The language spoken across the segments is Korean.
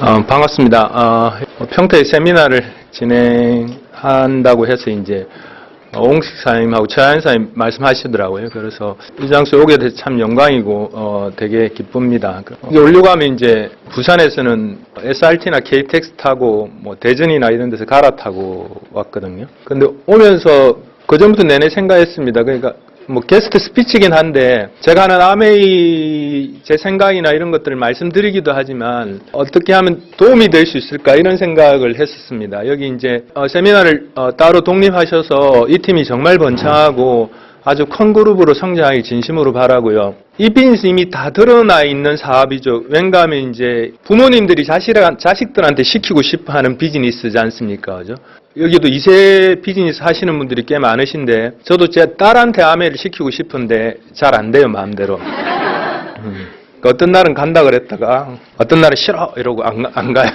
반갑습니다. 평택 세미나를 진행한다고 해서 이제 옹식 사님하고 최하연 사님 말씀하시더라고요. 그래서 이 장소에 오게 돼서 참 영광이고 되게 기쁩니다. 이게 오려고 하면 이제 부산에서는 SRT나 KTX 타고 뭐 대전이나 이런 데서 갈아타고 왔거든요. 근데 오면서 그전부터 내내 생각했습니다. 그러니까 뭐 게스트 스피치긴 한데 제가 하는 아메이 제 생각이나 이런 것들을 말씀드리기도 하지만 어떻게 하면 도움이 될 수 있을까 이런 생각을 했었습니다. 여기 이제 세미나를 따로 독립하셔서 이 팀이 정말 번창하고 아주 큰 그룹으로 성장하기 진심으로 바라고요. 이 비즈니스 이미 다 드러나 있는 사업이죠. 왠가하면 이제 부모님들이 자식들한테 시키고 싶어 하는 비즈니스지 않습니까? 그죠? 여기도 2세 비즈니스 하시는 분들이 꽤 많으신데 저도 제 딸한테 아메를 시키고 싶은데 잘 안 돼요, 마음대로. 어떤 날은 간다 그랬다가 어떤 날은 싫어 이러고 안 가요.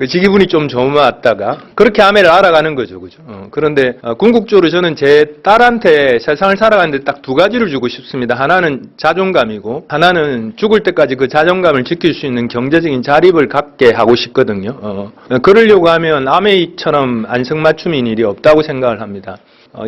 지 기분이 좀 좋으면 왔다가 그렇게 아메를 알아가는 거죠. 그죠? 그런데 궁극적으로 저는 제 딸한테 세상을 살아가는데 딱 두 가지를 주고 싶습니다. 하나는 자존감이고 하나는 죽을 때까지 그 자존감을 지킬 수 있는 경제적인 자립을 갖게 하고 싶거든요. 그러려고 하면 아메이처럼 안성맞춤인 일이 없다고 생각을 합니다.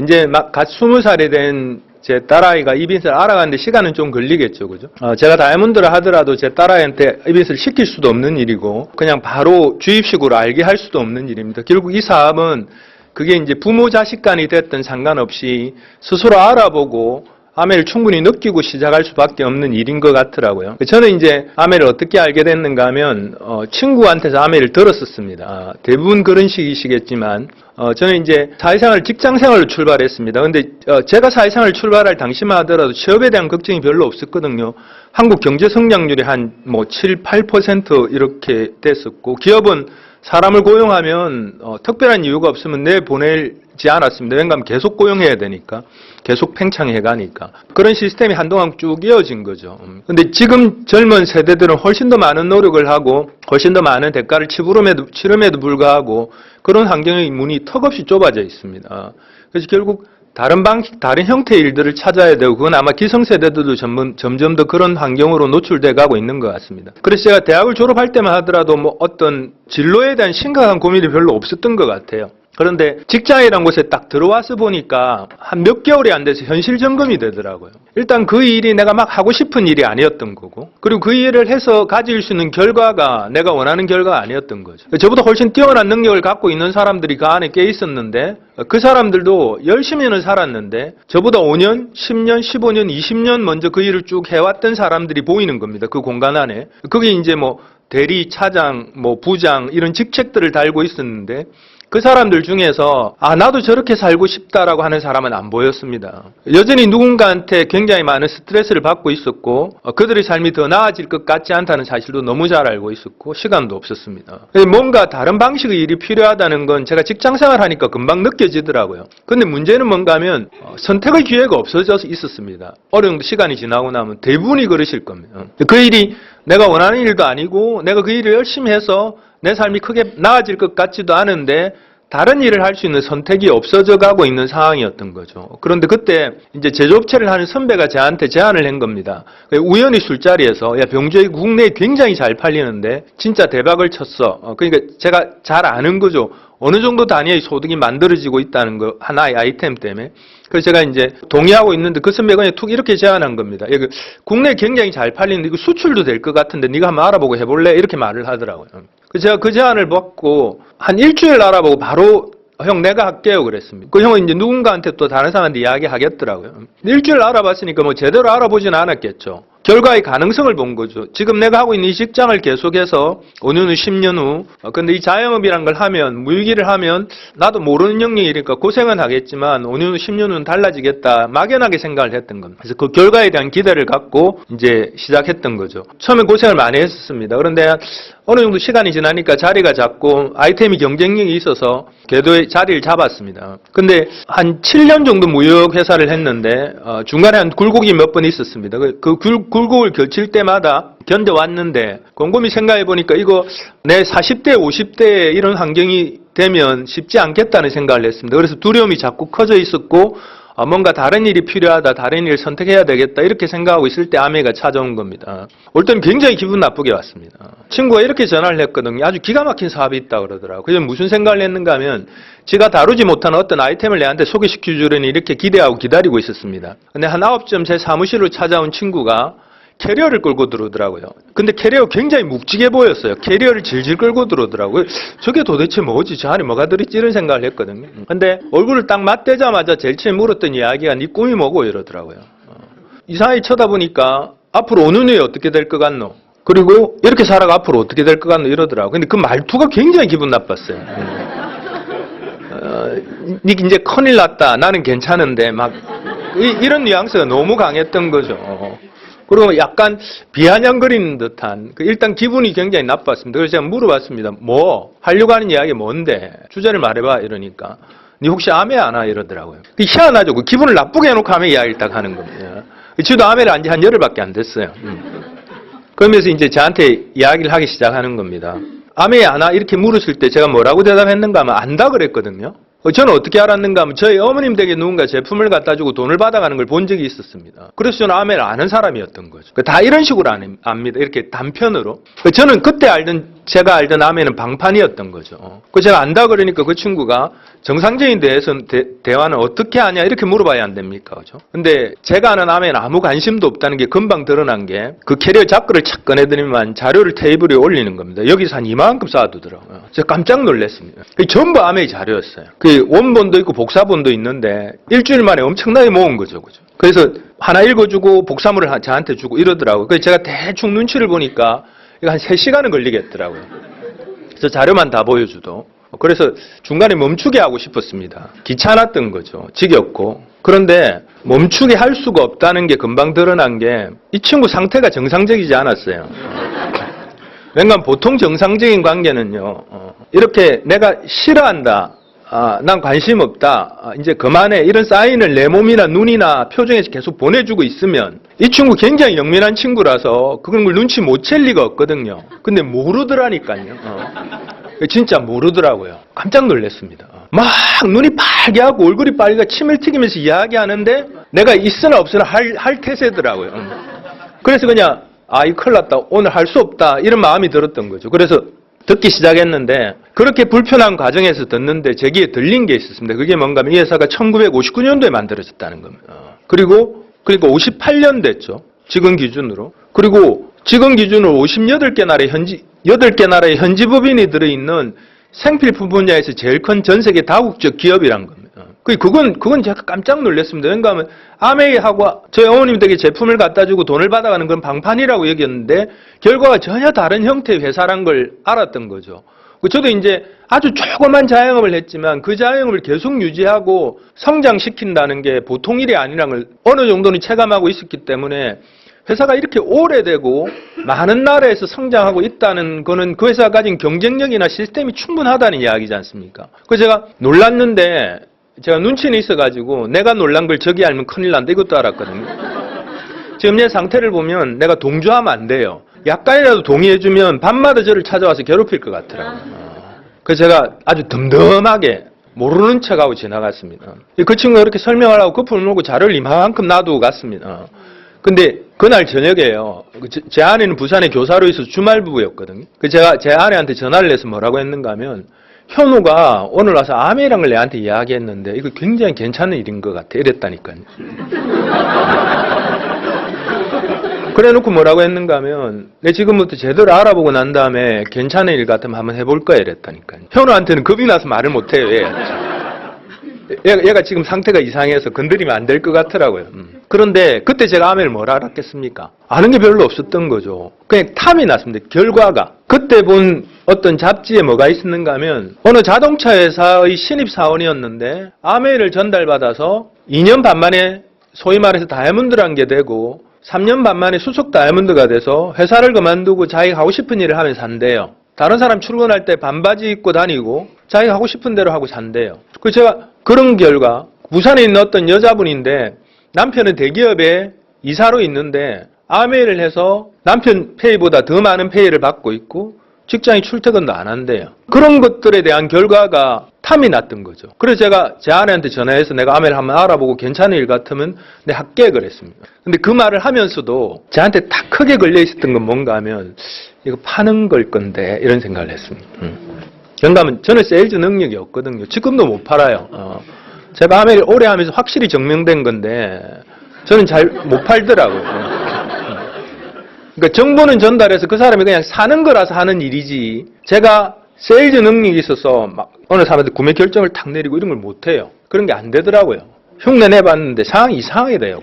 이제 막 갓 20살이 된 제 딸아이가 이 비즈니스를 알아가는데 시간은 좀 걸리겠죠. 그죠? 제가 다이아몬드를 하더라도 제 딸아이한테 이 비즈니스를 시킬 수도 없는 일이고 그냥 바로 주입식으로 알게 할 수도 없는 일입니다. 결국 이 사업은 그게 이제 부모 자식 간이 됐든 상관없이 스스로 알아보고 아메를 충분히 느끼고 시작할 수밖에 없는 일인 것 같더라고요. 저는 이제 아메를 어떻게 알게 됐는가 하면 친구한테서 아메를 들었었습니다. 대부분 그런 식이시겠지만 저는 이제 사회생활, 직장생활로 출발했습니다. 근데 제가 사회생활 출발할 당시만 하더라도 취업에 대한 걱정이 별로 없었거든요. 한국 경제 성장률이 한 뭐 7, 8% 이렇게 됐었고 기업은 사람을 고용하면 특별한 이유가 없으면 내보내지 않았습니다. 왜냐하면 계속 고용해야 되니까. 계속 팽창해 가니까. 그런 시스템이 한동안 쭉 이어진 거죠. 근데 지금 젊은 세대들은 훨씬 더 많은 노력을 하고 훨씬 더 많은 대가를 치름에도 불구하고 그런 환경의 문이 턱없이 좁아져 있습니다. 그래서 결국 다른 방식, 다른 형태의 일들을 찾아야 되고 그건 아마 기성세대들도 점점 더 그런 환경으로 노출돼 가고 있는 것 같습니다. 그래서 제가 대학을 졸업할 때만 하더라도 뭐 어떤 진로에 대한 심각한 고민이 별로 없었던 것 같아요. 그런데 직장이라는 곳에 딱 들어와서 보니까 한 몇 개월이 안 돼서 현실 점검이 되더라고요. 일단 그 일이 내가 막 하고 싶은 일이 아니었던 거고 그리고 그 일을 해서 가질 수 있는 결과가 내가 원하는 결과가 아니었던 거죠. 저보다 훨씬 뛰어난 능력을 갖고 있는 사람들이 그 안에 껴 있었는데 그 사람들도 열심히는 살았는데 저보다 5년, 10년, 15년, 20년 먼저 그 일을 쭉 해왔던 사람들이 보이는 겁니다. 그 공간 안에. 그게 이제 뭐 대리, 차장, 뭐 부장 이런 직책들을 달고 있었는데 그 사람들 중에서 나도 저렇게 살고 싶다라고 하는 사람은 안 보였습니다. 여전히 누군가한테 굉장히 많은 스트레스를 받고 있었고 그들의 삶이 더 나아질 것 같지 않다는 사실도 너무 잘 알고 있었고 시간도 없었습니다. 뭔가 다른 방식의 일이 필요하다는 건 제가 직장생활 하니까 금방 느껴지더라고요. 근데 문제는 뭔가 하면 선택의 기회가 없어져 있었습니다. 어느 정도 시간이 지나고 나면 대부분이 그러실 겁니다. 그 일이 내가 원하는 일도 아니고 내가 그 일을 열심히 해서 내 삶이 크게 나아질 것 같지도 않은데 다른 일을 할 수 있는 선택이 없어져 가고 있는 상황이었던 거죠. 그런데 그때 이제 제조업체를 하는 선배가 저한테 제안을 한 겁니다. 우연히 술자리에서 야 병주의 국내에 굉장히 잘 팔리는데 진짜 대박을 쳤어. 그러니까 제가 잘 아는 거죠. 어느 정도 단위의 소득이 만들어지고 있다는 거 하나의 아이템 때문에. 그래서 제가 이제 동의하고 있는데 그 선배가 툭 이렇게 제안한 겁니다. 국내에 굉장히 잘 팔리는데 이거 수출도 될 것 같은데 네가 한번 알아보고 해볼래? 이렇게 말을 하더라고요. 그래서 제가 그 제안을 받고 한 일주일 알아보고 바로 형 내가 할게요 그랬습니다. 그 형은 이제 누군가한테 또 다른 사람한테 이야기하겠더라고요. 일주일 알아봤으니까 뭐 제대로 알아보지는 않았겠죠. 결과의 가능성을 본 거죠. 지금 내가 하고 있는 이 직장을 계속해서 5년 후, 10년 후 근데 이 자영업이란 걸 하면 무유기를 하면 나도 모르는 영역이니까 고생은 하겠지만 5년 후, 10년 후는 달라지겠다 막연하게 생각을 했던 겁니다. 그래서 그 결과에 대한 기대를 갖고 이제 시작했던 거죠. 처음에 고생을 많이 했었습니다. 그런데 어느 정도 시간이 지나니까 자리가 잡고 아이템이 경쟁력이 있어서 궤도의 자리를 잡았습니다. 근데 한 7년 정도 무역 회사를 했는데 중간에 한 굴곡이 몇 번 있었습니다. 그 굴곡을 거칠 때마다 견뎌왔는데 곰곰이 생각해보니까 이거 내 40대, 50대에 이런 환경이 되면 쉽지 않겠다는 생각을 했습니다. 그래서 두려움이 자꾸 커져 있었고 뭔가 다른 일이 필요하다, 다른 일을 선택해야 되겠다 이렇게 생각하고 있을 때 아메이가 찾아온 겁니다. 올 때는 굉장히 기분 나쁘게 왔습니다. 친구가 이렇게 전화를 했거든요. 아주 기가 막힌 사업이 있다 그러더라고요. 그래서 무슨 생각을 했는가 하면 제가 다루지 못한 어떤 아이템을 내한테 소개시켜 주려니 이렇게 기대하고 기다리고 있었습니다. 근데 한 9점 제 사무실로 찾아온 친구가 캐리어를 끌고 들어오더라고요. 근데 캐리어 굉장히 묵직해 보였어요. 캐리어를 질질 끌고 들어오더라고요. 저게 도대체 뭐지? 저 안에 뭐가 들었지? 이런 생각을 했거든요. 근데 얼굴을 딱 맞대자마자 제일 처음 물었던 이야기가 네 꿈이 뭐고 이러더라고요. 이상하게 쳐다보니까 앞으로 5년 후에 어떻게 될 것 같노? 그리고 이렇게 살아가 앞으로 어떻게 될 것 같노? 이러더라고요. 근데 그 말투가 굉장히 기분 나빴어요. 니 이제 큰일 났다. 나는 괜찮은데 막 이런 뉘앙스가 너무 강했던 거죠. 그리고 약간 비아냥거리는 듯한 일단 기분이 굉장히 나빴습니다. 그래서 제가 물어봤습니다. 뭐 하려고 하는 이야기 뭔데? 주제를 말해봐 이러니까 니 혹시 아메 아나 이러더라고요. 희한하죠. 그 기분을 나쁘게 해놓고 아메 이야기를 딱 하는 겁니다. 저도 아메를 안 지 한 열흘밖에 안 됐어요. 그러면서 이제 저한테 이야기를 하기 시작하는 겁니다. 아메 아나 이렇게 물었을 때 제가 뭐라고 대답했는가 하면 안다 그랬거든요. 저는 어떻게 알았는가 하면 저희 어머님 댁에 누군가 제품을 갖다 주고 돈을 받아가는 걸 본 적이 있었습니다. 그래서 저는 아메를 아는 사람이었던 거죠. 다 이런 식으로 압니다. 이렇게 단편으로. 저는 그때 제가 알던 아메는 방판이었던 거죠. 제가 안다 그러니까 그 친구가 정상적인 대화는 어떻게 하냐 이렇게 물어봐야 안 됩니까? 그죠? 근데 제가 아는 아메는 아무 관심도 없다는 게 금방 드러난 게 그 캐리어 자크를 착 꺼내더니만 자료를 테이블 위에 올리는 겁니다. 여기서 한 이만큼 쌓아두더라고요. 제가 깜짝 놀랐습니다. 전부 아메의 자료였어요. 그 원본도 있고 복사본도 있는데 일주일 만에 엄청나게 모은 거죠. 그죠? 그래서 하나 읽어주고 복사물을 저한테 주고 이러더라고요. 그래서 제가 대충 눈치를 보니까 이거 한 3시간은 걸리겠더라고요. 그래서 자료만 다 보여주도. 그래서 중간에 멈추게 하고 싶었습니다. 귀찮았던 거죠. 지겹고. 그런데 멈추게 할 수가 없다는 게 금방 드러난 게 이 친구 상태가 정상적이지 않았어요. 왜냐하면 보통 정상적인 관계는요. 이렇게 내가 싫어한다. 난 관심 없다. 이제 그만해. 이런 사인을 내 몸이나 눈이나 표정에서 계속 보내주고 있으면 이 친구 굉장히 영민한 친구라서 그런 걸 눈치 못 챌 리가 없거든요. 근데 모르더라니까요. 진짜 모르더라고요. 깜짝 놀랐습니다. 막 눈이 빨개하고 얼굴이 빨개가 침을 튀기면서 이야기하는데 내가 있으나 없으나 할 태세더라고요. 그래서 그냥 이 큰일 났다. 오늘 할 수 없다. 이런 마음이 들었던 거죠. 그래서 듣기 시작했는데 그렇게 불편한 과정에서 듣는데 제 귀에 들린 게 있었습니다. 그게 뭔가 하면 이 회사가 1959년도에 만들어졌다는 겁니다. 그리고 그러니까 58년 됐죠. 지금 기준으로. 그리고 지금 기준으로 58개 나라의 현지 법인이 들어있는 생필품 분야에서 제일 큰 전 세계 다국적 기업이란 겁니다. 그건 제가 깜짝 놀랐습니다. 왜냐하면 아메이하고 저희 어머님 댁에 제품을 갖다 주고 돈을 받아가는 건 방판이라고 여겼는데 결과가 전혀 다른 형태의 회사란 걸 알았던 거죠. 저도 이제 아주 조그만 자영업을 했지만 그 자영업을 계속 유지하고 성장시킨다는 게 보통 일이 아니라는 걸 어느 정도는 체감하고 있었기 때문에 회사가 이렇게 오래되고 많은 나라에서 성장하고 있다는 거는 그 회사가 가진 경쟁력이나 시스템이 충분하다는 이야기지 않습니까? 그래서 제가 놀랐는데 제가 눈치는 있어가지고 내가 놀란 걸 저기 알면 큰일 난다 이것도 알았거든요. 지금 내 상태를 보면 내가 동조하면 안 돼요. 약간이라도 동의해주면 밤마다 저를 찾아와서 괴롭힐 것 같더라고요. 그래서 제가 아주 덤덤하게 모르는 척하고 지나갔습니다. 그 친구가 이렇게 설명을 하고 거품을 물고 자료를 이만큼 놔두고 갔습니다. 근데 그날 저녁에요. 제 아내는 부산에 교사로 있어서 주말 부부였거든요. 제가 제 아내한테 전화를 해서 뭐라고 했는가 하면 현우가 오늘 와서 아메이란 걸 내한테 이야기했는데 이거 굉장히 괜찮은 일인 것 같아. 이랬다니까요. 그래 놓고 뭐라고 했는가 하면 내 지금부터 제대로 알아보고 난 다음에 괜찮은 일 같으면 한번 해볼 거야. 이랬다니까요. 현우한테는 겁이 나서 말을 못해요. 얘가 지금 상태가 이상해서 건드리면 안 될 것 같더라고요. 그런데 그때 제가 아메를 뭘 알았겠습니까? 아는 게 별로 없었던 거죠. 그냥 탐이 났습니다. 결과가. 그때 본 어떤 잡지에 뭐가 있었는가 하면 어느 자동차 회사의 신입사원이었는데 아메를 전달받아서 2년 반 만에 소위 말해서 다이아몬드란 게 되고 3년 반 만에 수석 다이아몬드가 돼서 회사를 그만두고 자기가 하고 싶은 일을 하면 산대요. 다른 사람 출근할 때 반바지 입고 다니고 자기가 하고 싶은 대로 하고 산대요. 그래서 제가 그런 결과 부산에 있는 어떤 여자분인데 남편은 대기업에 이사로 있는데 아메이를 해서 남편 페이보다 더 많은 페이를 받고 있고 직장에 출퇴근도 안 한대요. 그런 것들에 대한 결과가 탐이 났던 거죠. 그래서 제가 제 아내한테 전화해서 내가 아내를 한번 알아보고 괜찮은 일 같으면 내 합격을 했습니다. 근데 그 말을 하면서도 저한테 딱 크게 걸려 있었던 건 뭔가 하면 이거 파는 걸 건데 이런 생각을 했습니다. 왜냐하면 저는 세일즈 능력이 없거든요. 지금도 못 팔아요. 제가 아내를 오래 하면서 확실히 증명된 건데 저는 잘 못 팔더라고요. 그러니까 정보는 전달해서 그 사람이 그냥 사는 거라서 하는 일이지 제가 세일즈 능력이 있어서 막 어느 사람한테 구매 결정을 탁 내리고 이런 걸 못해요. 그런 게 안 되더라고요. 흉내 내봤는데 상황이 이상하게 돼요.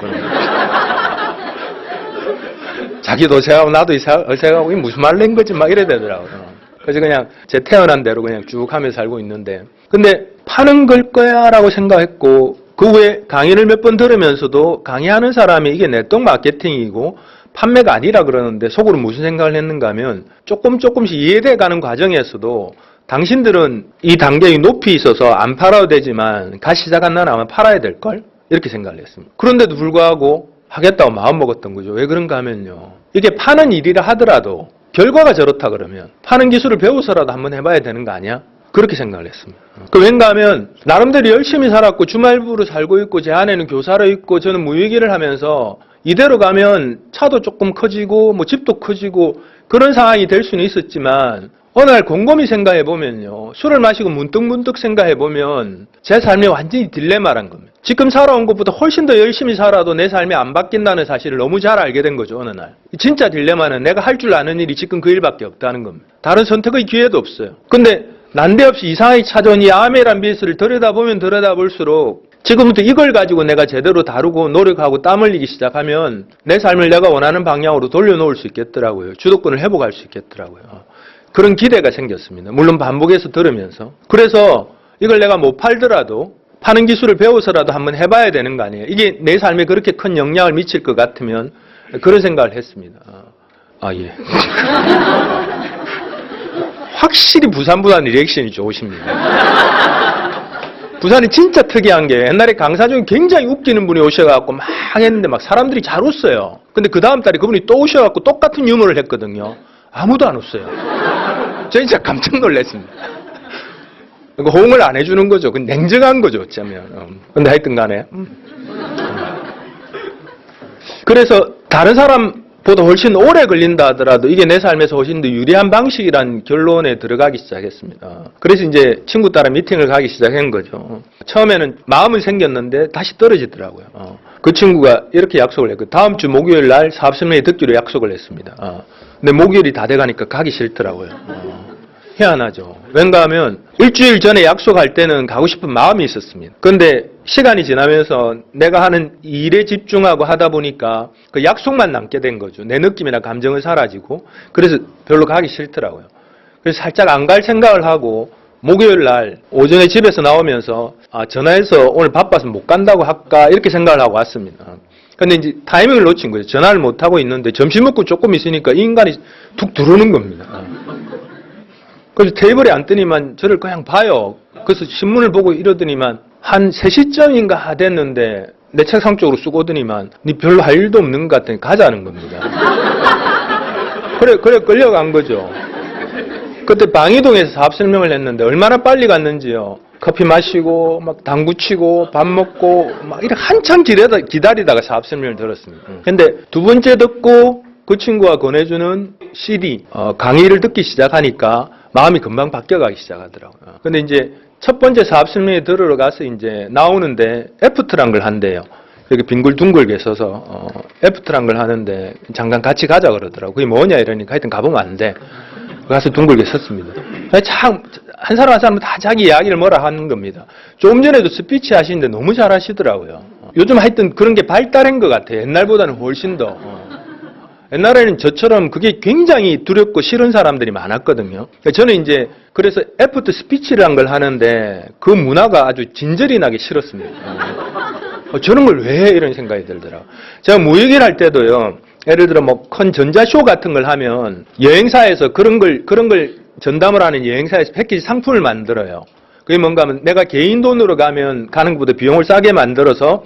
자기도 어색하고 나도 어색하고 이게 무슨 말을 낸 거지 막 이래 되더라고요. 그래서 그냥 제 태어난 대로 그냥 쭉 하면서 살고 있는데 근데 파는 걸 거야 라고 생각했고 그 후에 강의를 몇 번 들으면서도 강의하는 사람이 이게 네트워크 마케팅이고 판매가 아니라 그러는데 속으로 무슨 생각을 했는가 하면 조금씩 이해돼 가는 과정에서도 당신들은 이 단계의 높이 있어서 안 팔아도 되지만 갓 시작한 나는 아마 팔아야 될걸? 이렇게 생각을 했습니다. 그런데도 불구하고 하겠다고 마음먹었던 거죠. 왜 그런가 하면요. 이게 파는 일이라 하더라도 결과가 저렇다 그러면 파는 기술을 배워서라도 한번 해봐야 되는 거 아니야? 그렇게 생각을 했습니다. 왠가 하면 나름대로 열심히 살았고 주말부로 살고 있고 제 아내는 교사로 있고 저는 무역일을 하면서 이대로 가면 차도 조금 커지고 뭐 집도 커지고 그런 상황이 될 수는 있었지만 어느 날 곰곰이 생각해 보면요. 술을 마시고 문득문득 생각해 보면 제 삶이 완전히 딜레마란 겁니다. 지금 살아온 것보다 훨씬 더 열심히 살아도 내 삶이 안 바뀐다는 사실을 너무 잘 알게 된 거죠. 어느 날. 진짜 딜레마는 내가 할 줄 아는 일이 지금 그 일밖에 없다는 겁니다. 다른 선택의 기회도 없어요. 근데 난데없이 이상하게 찾아온 이 아메란 비스를 들여다보면 들여다볼수록 지금부터 이걸 가지고 내가 제대로 다루고 노력하고 땀 흘리기 시작하면 내 삶을 내가 원하는 방향으로 돌려놓을 수 있겠더라고요. 주도권을 회복할 수 있겠더라고요. 그런 기대가 생겼습니다. 물론 반복해서 들으면서. 그래서 이걸 내가 못 팔더라도 파는 기술을 배워서라도 한번 해봐야 되는 거 아니에요. 이게 내 삶에 그렇게 큰 영향을 미칠 것 같으면 그런 생각을 했습니다. 예. 확실히 부산보다는 리액션이 좋으십니다. 부산이 진짜 특이한 게 옛날에 강사 중에 굉장히 웃기는 분이 오셔갖고 막 했는데 막 사람들이 잘 웃어요. 근데 그 다음 달에 그분이 또 오셔갖고 똑같은 유머를 했거든요. 아무도 안 웃어요. 저 진짜 깜짝 놀랐습니다. 호응을 안 해주는 거죠. 그 냉정한 거죠, 어쩌면. 근데 하여튼 간에. 그래서 다른 사람보다 훨씬 오래 걸린다 하더라도 이게 내 삶에서 훨씬 더 유리한 방식이란 결론에 들어가기 시작했습니다. 그래서 이제 친구 따라 미팅을 가기 시작한 거죠. 처음에는 마음은 생겼는데 다시 떨어지더라고요. 그 친구가 이렇게 약속을 했고 다음 주 목요일 날 사업 설명회 듣기로 약속을 했습니다. 근데 목요일이 다 돼가니까 가기 싫더라고요. 희한하죠. 왠가 하면 일주일 전에 약속할 때는 가고 싶은 마음이 있었습니다. 그런데 시간이 지나면서 내가 하는 일에 집중하고 하다 보니까 그 약속만 남게 된 거죠. 내 느낌이나 감정은 사라지고 그래서 별로 가기 싫더라고요. 그래서 살짝 안 갈 생각을 하고 목요일 날 오전에 집에서 나오면서 전화해서 오늘 바빠서 못 간다고 할까 이렇게 생각을 하고 왔습니다. 근데 이제 타이밍을 놓친 거죠. 전화를 못 하고 있는데 점심 먹고 조금 있으니까 이 인간이 툭 들어오는 겁니다. 그래서 테이블에 앉더니만 저를 그냥 봐요. 그래서 신문을 보고 이러더니만 한 3시쯤인가 됐는데 내 책상 쪽으로 쑥 오더니만 니 별로 할 일도 없는 것 같더니 가자는 겁니다. 그래 끌려간 거죠. 그때 방이동에서 사업 설명을 했는데 얼마나 빨리 갔는지요. 커피 마시고 막 당구 치고 밥 먹고 막 이렇게 한참 기다리다가 사업 설명을 들었습니다. 근데 두 번째 듣고 그 친구가 권해주는 CD 강의를 듣기 시작하니까 마음이 금방 바뀌어가기 시작하더라고요. 근데 이제 첫 번째 사업 설명회 들으러 가서 이제 나오는데 애프터란 걸 한대요. 이렇게 빙글둥글게 써서 애프터란 걸 하는데 잠깐 같이 가자 그러더라고요. 그게 뭐냐 이러니까 하여튼 가보면 안 돼. 가서 둥글게 썼습니다. 참 한 사람 한 사람은 다 자기 이야기를 뭐라 하는 겁니다. 조금 전에도 스피치 하시는데 너무 잘 하시더라고요. 요즘 하여튼 그런 게 발달한 것 같아요. 옛날보다는 훨씬 더. 옛날에는 저처럼 그게 굉장히 두렵고 싫은 사람들이 많았거든요. 저는 이제 그래서 애프터 스피치라는 걸 하는데 그 문화가 아주 진절이 나기 싫었습니다. 저런 걸 왜 해? 이런 생각이 들더라고요. 제가 무역일 할 때도요. 예를 들어 뭐 큰 전자쇼 같은 걸 하면 여행사에서 그런 걸 전담을 하는 여행사에서 패키지 상품을 만들어요. 그게 뭔가 하면 내가 개인 돈으로 가면 가는 것보다 비용을 싸게 만들어서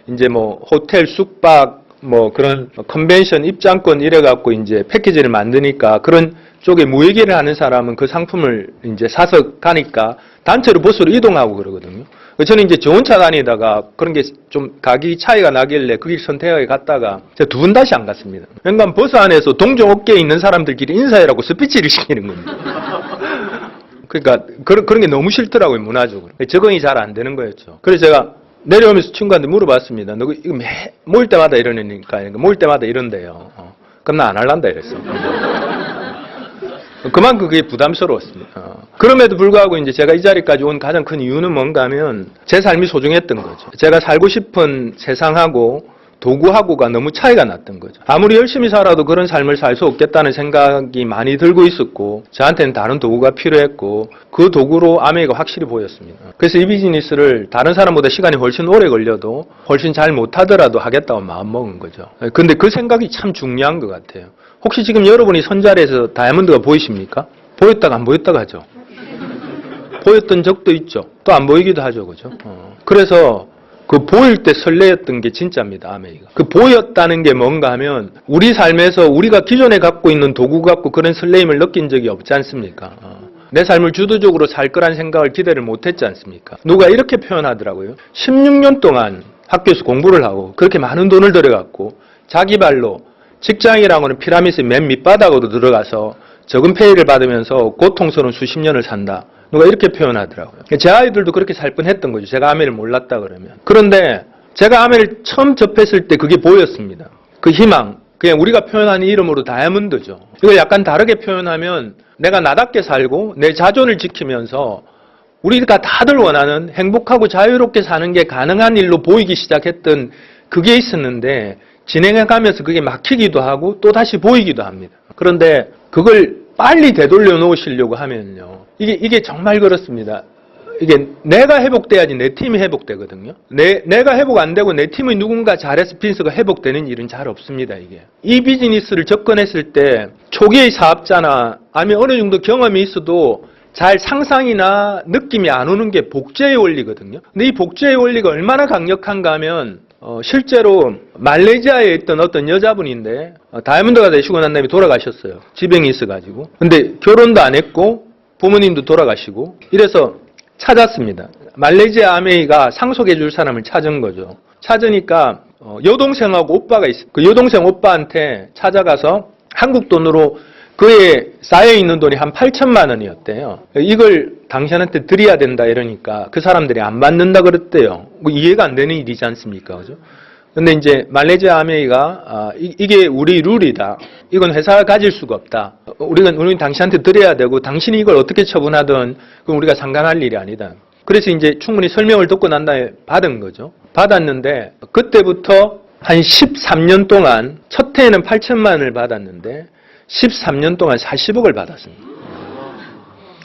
이제 뭐 호텔 숙박 뭐 그런 컨벤션 입장권 이래갖고 이제 패키지를 만드니까 그런 쪽에 무역일을 하는 사람은 그 상품을 이제 사서 가니까 단체로 버스로 이동하고 그러거든요. 저는 이제 저 혼자 다니다가 그런 게 좀 가격이 차이가 나길래 그 길 선택하게 갔다가 제가 2번 다시 안 갔습니다. 그러니까 버스 안에서 동종업계에 있는 사람들끼리 인사해라고 스피치를 시키는 겁니다. 그러니까 그런 게 너무 싫더라고요, 문화적으로. 적응이 잘 안 되는 거였죠. 그래서 제가 내려오면서 친구한테 물어봤습니다. 너 이거 모일 때마다 이러니까 모일 때마다 이런대요. 그럼 나 안 할란다 이랬어. 그만큼 그게 부담스러웠습니다. 그럼에도 불구하고 이제 제가 이 자리까지 온 가장 큰 이유는 뭔가 하면 제 삶이 소중했던 거죠. 제가 살고 싶은 세상하고 도구하고가 너무 차이가 났던 거죠. 아무리 열심히 살아도 그런 삶을 살 수 없겠다는 생각이 많이 들고 있었고 저한테는 다른 도구가 필요했고 그 도구로 아메이가 확실히 보였습니다. 그래서 이 비즈니스를 다른 사람보다 시간이 훨씬 오래 걸려도 훨씬 잘 못하더라도 하겠다고 마음먹은 거죠. 근데 그 생각이 참 중요한 것 같아요. 혹시 지금 여러분이 선자리에서 다이아몬드가 보이십니까? 보였다가 안 보였다가 하죠. 보였던 적도 있죠. 또 안 보이기도 하죠. 그죠? 그래서 그 보일 때 설레었던 게 진짜입니다. 아메이가. 그 보였다는 게 뭔가 하면 우리 삶에서 우리가 기존에 갖고 있는 도구 갖고 그런 설레임을 느낀 적이 없지 않습니까? 내 삶을 주도적으로 살 거란 생각을 기대를 못했지 않습니까? 누가 이렇게 표현하더라고요. 16년 동안 학교에서 공부를 하고 그렇게 많은 돈을 들여갖고 자기 발로 직장이라고 하는 피라미드의 맨 밑바닥으로 들어가서 적은 페이를 받으면서 고통스러운 수십 년을 산다. 누가 이렇게 표현하더라고요. 제 아이들도 그렇게 살 뻔했던 거죠. 제가 아메를 몰랐다 그러면. 그런데 제가 아메를 처음 접했을 때 그게 보였습니다. 그 희망. 그냥 우리가 표현하는 이름으로 다이아몬드죠. 이걸 약간 다르게 표현하면 내가 나답게 살고 내 자존을 지키면서 우리가 다들 원하는 행복하고 자유롭게 사는 게 가능한 일로 보이기 시작했던 그게 있었는데 진행해가면서 그게 막히기도 하고 또 다시 보이기도 합니다. 그런데 그걸 빨리 되돌려 놓으시려고 하면요. 이게 정말 그렇습니다. 이게 내가 회복돼야지 내 팀이 회복되거든요. 내가 회복 안 되고 내 팀의 누군가 잘해서 빈스가 회복되는 일은 잘 없습니다, 이게. 이 비즈니스를 접근했을 때 초기의 사업자나 아니면 어느 정도 경험이 있어도 잘 상상이나 느낌이 안 오는 게 복제의 원리거든요. 근데 이 복제의 원리가 얼마나 강력한가 하면 실제로 말레이시아에 있던 어떤 여자분인데 다이아몬드가 되시고 난 다음에 돌아가셨어요. 지병이 있어가지고. 근데 결혼도 안 했고 부모님도 돌아가시고 이래서 찾았습니다. 말레이시아 아메이가 상속해 줄 사람을 찾은 거죠. 찾으니까 여동생하고 오빠가 있어요. 그 여동생 오빠한테 찾아가서 한국 돈으로 그에 쌓여있는 돈이 한 8천만 원이었대요. 이걸 당신한테 드려야 된다 이러니까 그 사람들이 안 받는다 그랬대요. 이해가 안 되는 일이지 않습니까? 그죠? 근데 이제 말레이시아 아메이가 이게 우리 룰이다. 이건 회사가 가질 수가 없다. 우리는 당신한테 드려야 되고 당신이 이걸 어떻게 처분하든 그건 우리가 상관할 일이 아니다. 그래서 이제 충분히 설명을 듣고 난 다음에 받은 거죠. 받았는데 그때부터 한 13년 동안 첫 해에는 8천만 원을 받았는데 13년 동안 40억을 받았습니다.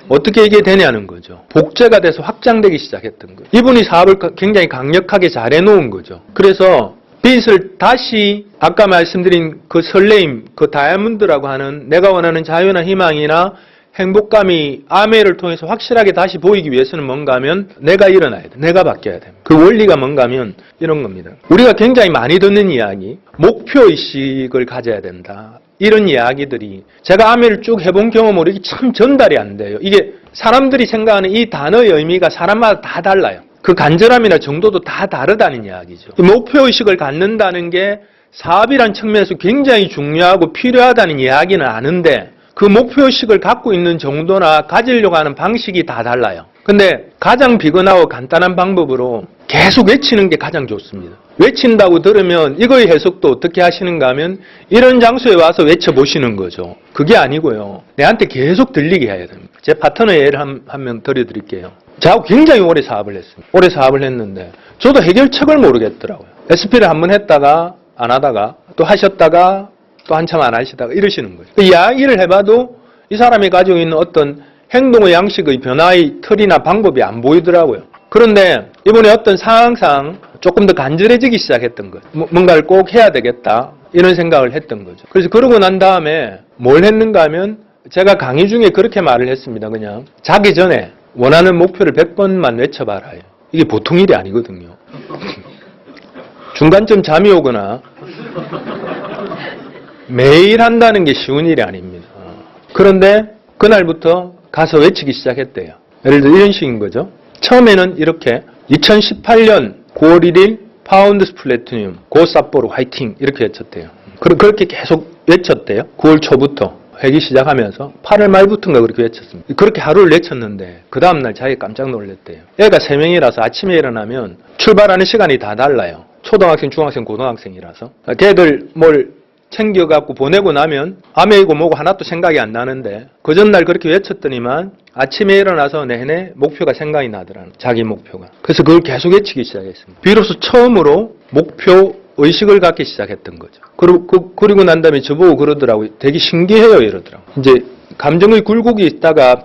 어떻게 이게 되냐는 거죠. 복제가 돼서 확장되기 시작했던 거예요. 이분이 사업을 굉장히 강력하게 잘 해놓은 거죠. 그래서 빚을 다시 아까 말씀드린 그 설레임, 그 다이아몬드라고 하는 내가 원하는 자유나 희망이나 행복감이 아메를 통해서 확실하게 다시 보이기 위해서는 뭔가 하면 내가 일어나야 돼. 내가 바뀌어야 돼. 그 원리가 뭔가 하면 이런 겁니다. 우리가 굉장히 많이 듣는 이야기, 목표의식을 가져야 된다. 이런 이야기들이 제가 아메를 쭉 해본 경험으로 이게 참 전달이 안 돼요. 이게 사람들이 생각하는 이 단어의 의미가 사람마다 다 달라요. 그 간절함이나 정도도 다 다르다는 이야기죠. 목표의식을 갖는다는 게 사업이란 측면에서 굉장히 중요하고 필요하다는 이야기는 아는데 그 목표의식을 갖고 있는 정도나 가지려고 하는 방식이 다 달라요. 근데 가장 비근하고 간단한 방법으로 계속 외치는 게 가장 좋습니다. 외친다고 들으면 이거의 해석도 어떻게 하시는가 하면 이런 장소에 와서 외쳐보시는 거죠. 그게 아니고요. 내한테 계속 들리게 해야 됩니다. 제 파트너의 예를 한 명 드려드릴게요. 저하고 굉장히 오래 사업을 했습니다. 오래 사업을 했는데 저도 해결책을 모르겠더라고요. SP를 한번 했다가 안 하다가 또 하셨다가 또 한참 안 하시다가 이러시는 거죠. 이야기를 해봐도 이 사람이 가지고 있는 어떤 행동의 양식의 변화의 틀이나 방법이 안 보이더라고요. 그런데 이번에 어떤 상황상 조금 더 간절해지기 시작했던 거예요. 뭔가를 꼭 해야 되겠다 이런 생각을 했던 거죠. 그래서 그러고 난 다음에 뭘 했는가 하면 제가 강의 중에 그렇게 말을 했습니다. 그냥 자기 전에 원하는 목표를 100번만 외쳐봐라요. 이게 보통 일이 아니거든요. 중간쯤 잠이 오거나 매일 한다는 게 쉬운 일이 아닙니다. 그런데 그날부터 가서 외치기 시작했대요. 예를 들어 이런 식인 거죠. 처음에는 이렇게 2018년 9월 1일 파운드스 플래티늄 고삿보로 화이팅 이렇게 외쳤대요. 그렇게 계속 외쳤대요. 9월 초부터 회기 시작하면서 8월 말부터인가 그렇게 외쳤습니다. 그렇게 하루를 외쳤는데 그 다음날 자기가 깜짝 놀랐대요. 애가 3명이라서 아침에 일어나면 출발하는 시간이 다 달라요. 초등학생, 중학생, 고등학생이라서. 걔들 뭘 챙겨갖고 보내고 나면 아메이고 뭐고 하나도 생각이 안 나는데 그 전날 그렇게 외쳤더니만 아침에 일어나서 내내 목표가 생각이 나더라는 자기 목표가. 그래서 그걸 계속 외치기 시작했습니다. 비로소 처음으로 목표 의식을 갖기 시작했던 거죠. 그리고 난 다음에 저보고 그러더라고요. 되게 신기해요 이러더라고요. 이제 감정의 굴곡이 있다가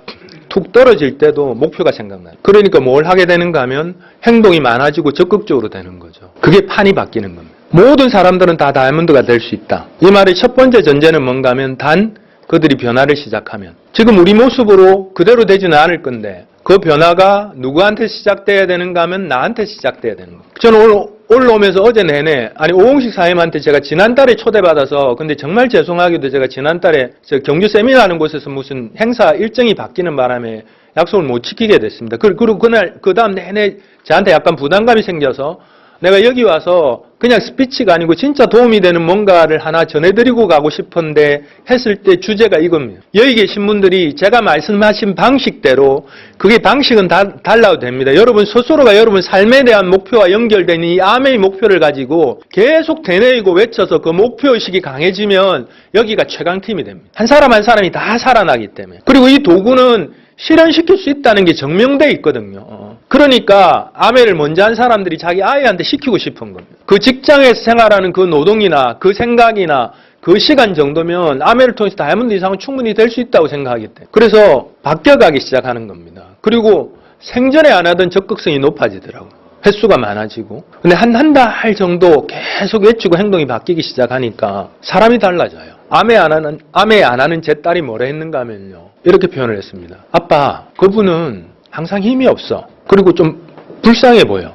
툭 떨어질 때도 목표가 생각나요. 그러니까 뭘 하게 되는가 하면 행동이 많아지고 적극적으로 되는 거죠. 그게 판이 바뀌는 겁니다. 모든 사람들은 다 다이아몬드가 될 수 있다. 이 말의 첫 번째 전제는 뭔가 하면 단 그들이 변화를 시작하면. 지금 우리 모습으로 그대로 되지는 않을 건데 그 변화가 누구한테 시작돼야 되는가 하면 나한테 시작돼야 되는 거예요. 저는 오늘 올라오면서 어제 내내 오홍식 사임한테 제가 지난달에 초대받아서 근데 정말 죄송하게도 제가 지난달에 경주 세미나 하는 곳에서 무슨 행사 일정이 바뀌는 바람에 약속을 못 지키게 됐습니다. 그리고 그날 그 다음 내내 저한테 약간 부담감이 생겨서 내가 여기 와서 그냥 스피치가 아니고 진짜 도움이 되는 뭔가를 하나 전해드리고 가고 싶은데 했을 때 주제가 이겁니다. 여기 계신 분들이 제가 말씀하신 방식대로 그게 방식은 달라도 됩니다. 여러분 스스로가 여러분 삶에 대한 목표와 연결된 이 암의 목표를 가지고 계속 되뇌이고 외쳐서 그 목표의식이 강해지면 여기가 최강팀이 됩니다. 한 사람 한 사람이 다 살아나기 때문에. 그리고 이 도구는 실현시킬 수 있다는 게 증명돼 있거든요. 그러니까 아메를 먼저 한 사람들이 자기 아이한테 시키고 싶은 겁니다. 그 직장에서 생활하는 그 노동이나 그 생각이나 그 시간 정도면 아메를 통해서 다이아몬드 이상은 충분히 될 수 있다고 생각하기 때문에. 그래서 바뀌어가기 시작하는 겁니다. 그리고 생전에 안 하던 적극성이 높아지더라고요. 횟수가 많아지고. 근데 한 달 정도 계속 외치고 행동이 바뀌기 시작하니까 사람이 달라져요. 아메 안 하는 제 딸이 뭐라 했는가 하면요. 이렇게 표현을 했습니다. 아빠, 그분은 항상 힘이 없어. 그리고 좀 불쌍해 보여.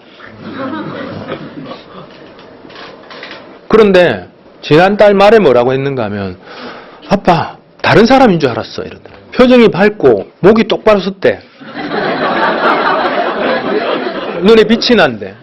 그런데 지난달 말에 뭐라고 했는가 하면 아빠, 다른 사람인 줄 알았어. 이러더라고요. 표정이 밝고 목이 똑바로 섰대. 눈에 빛이 난대.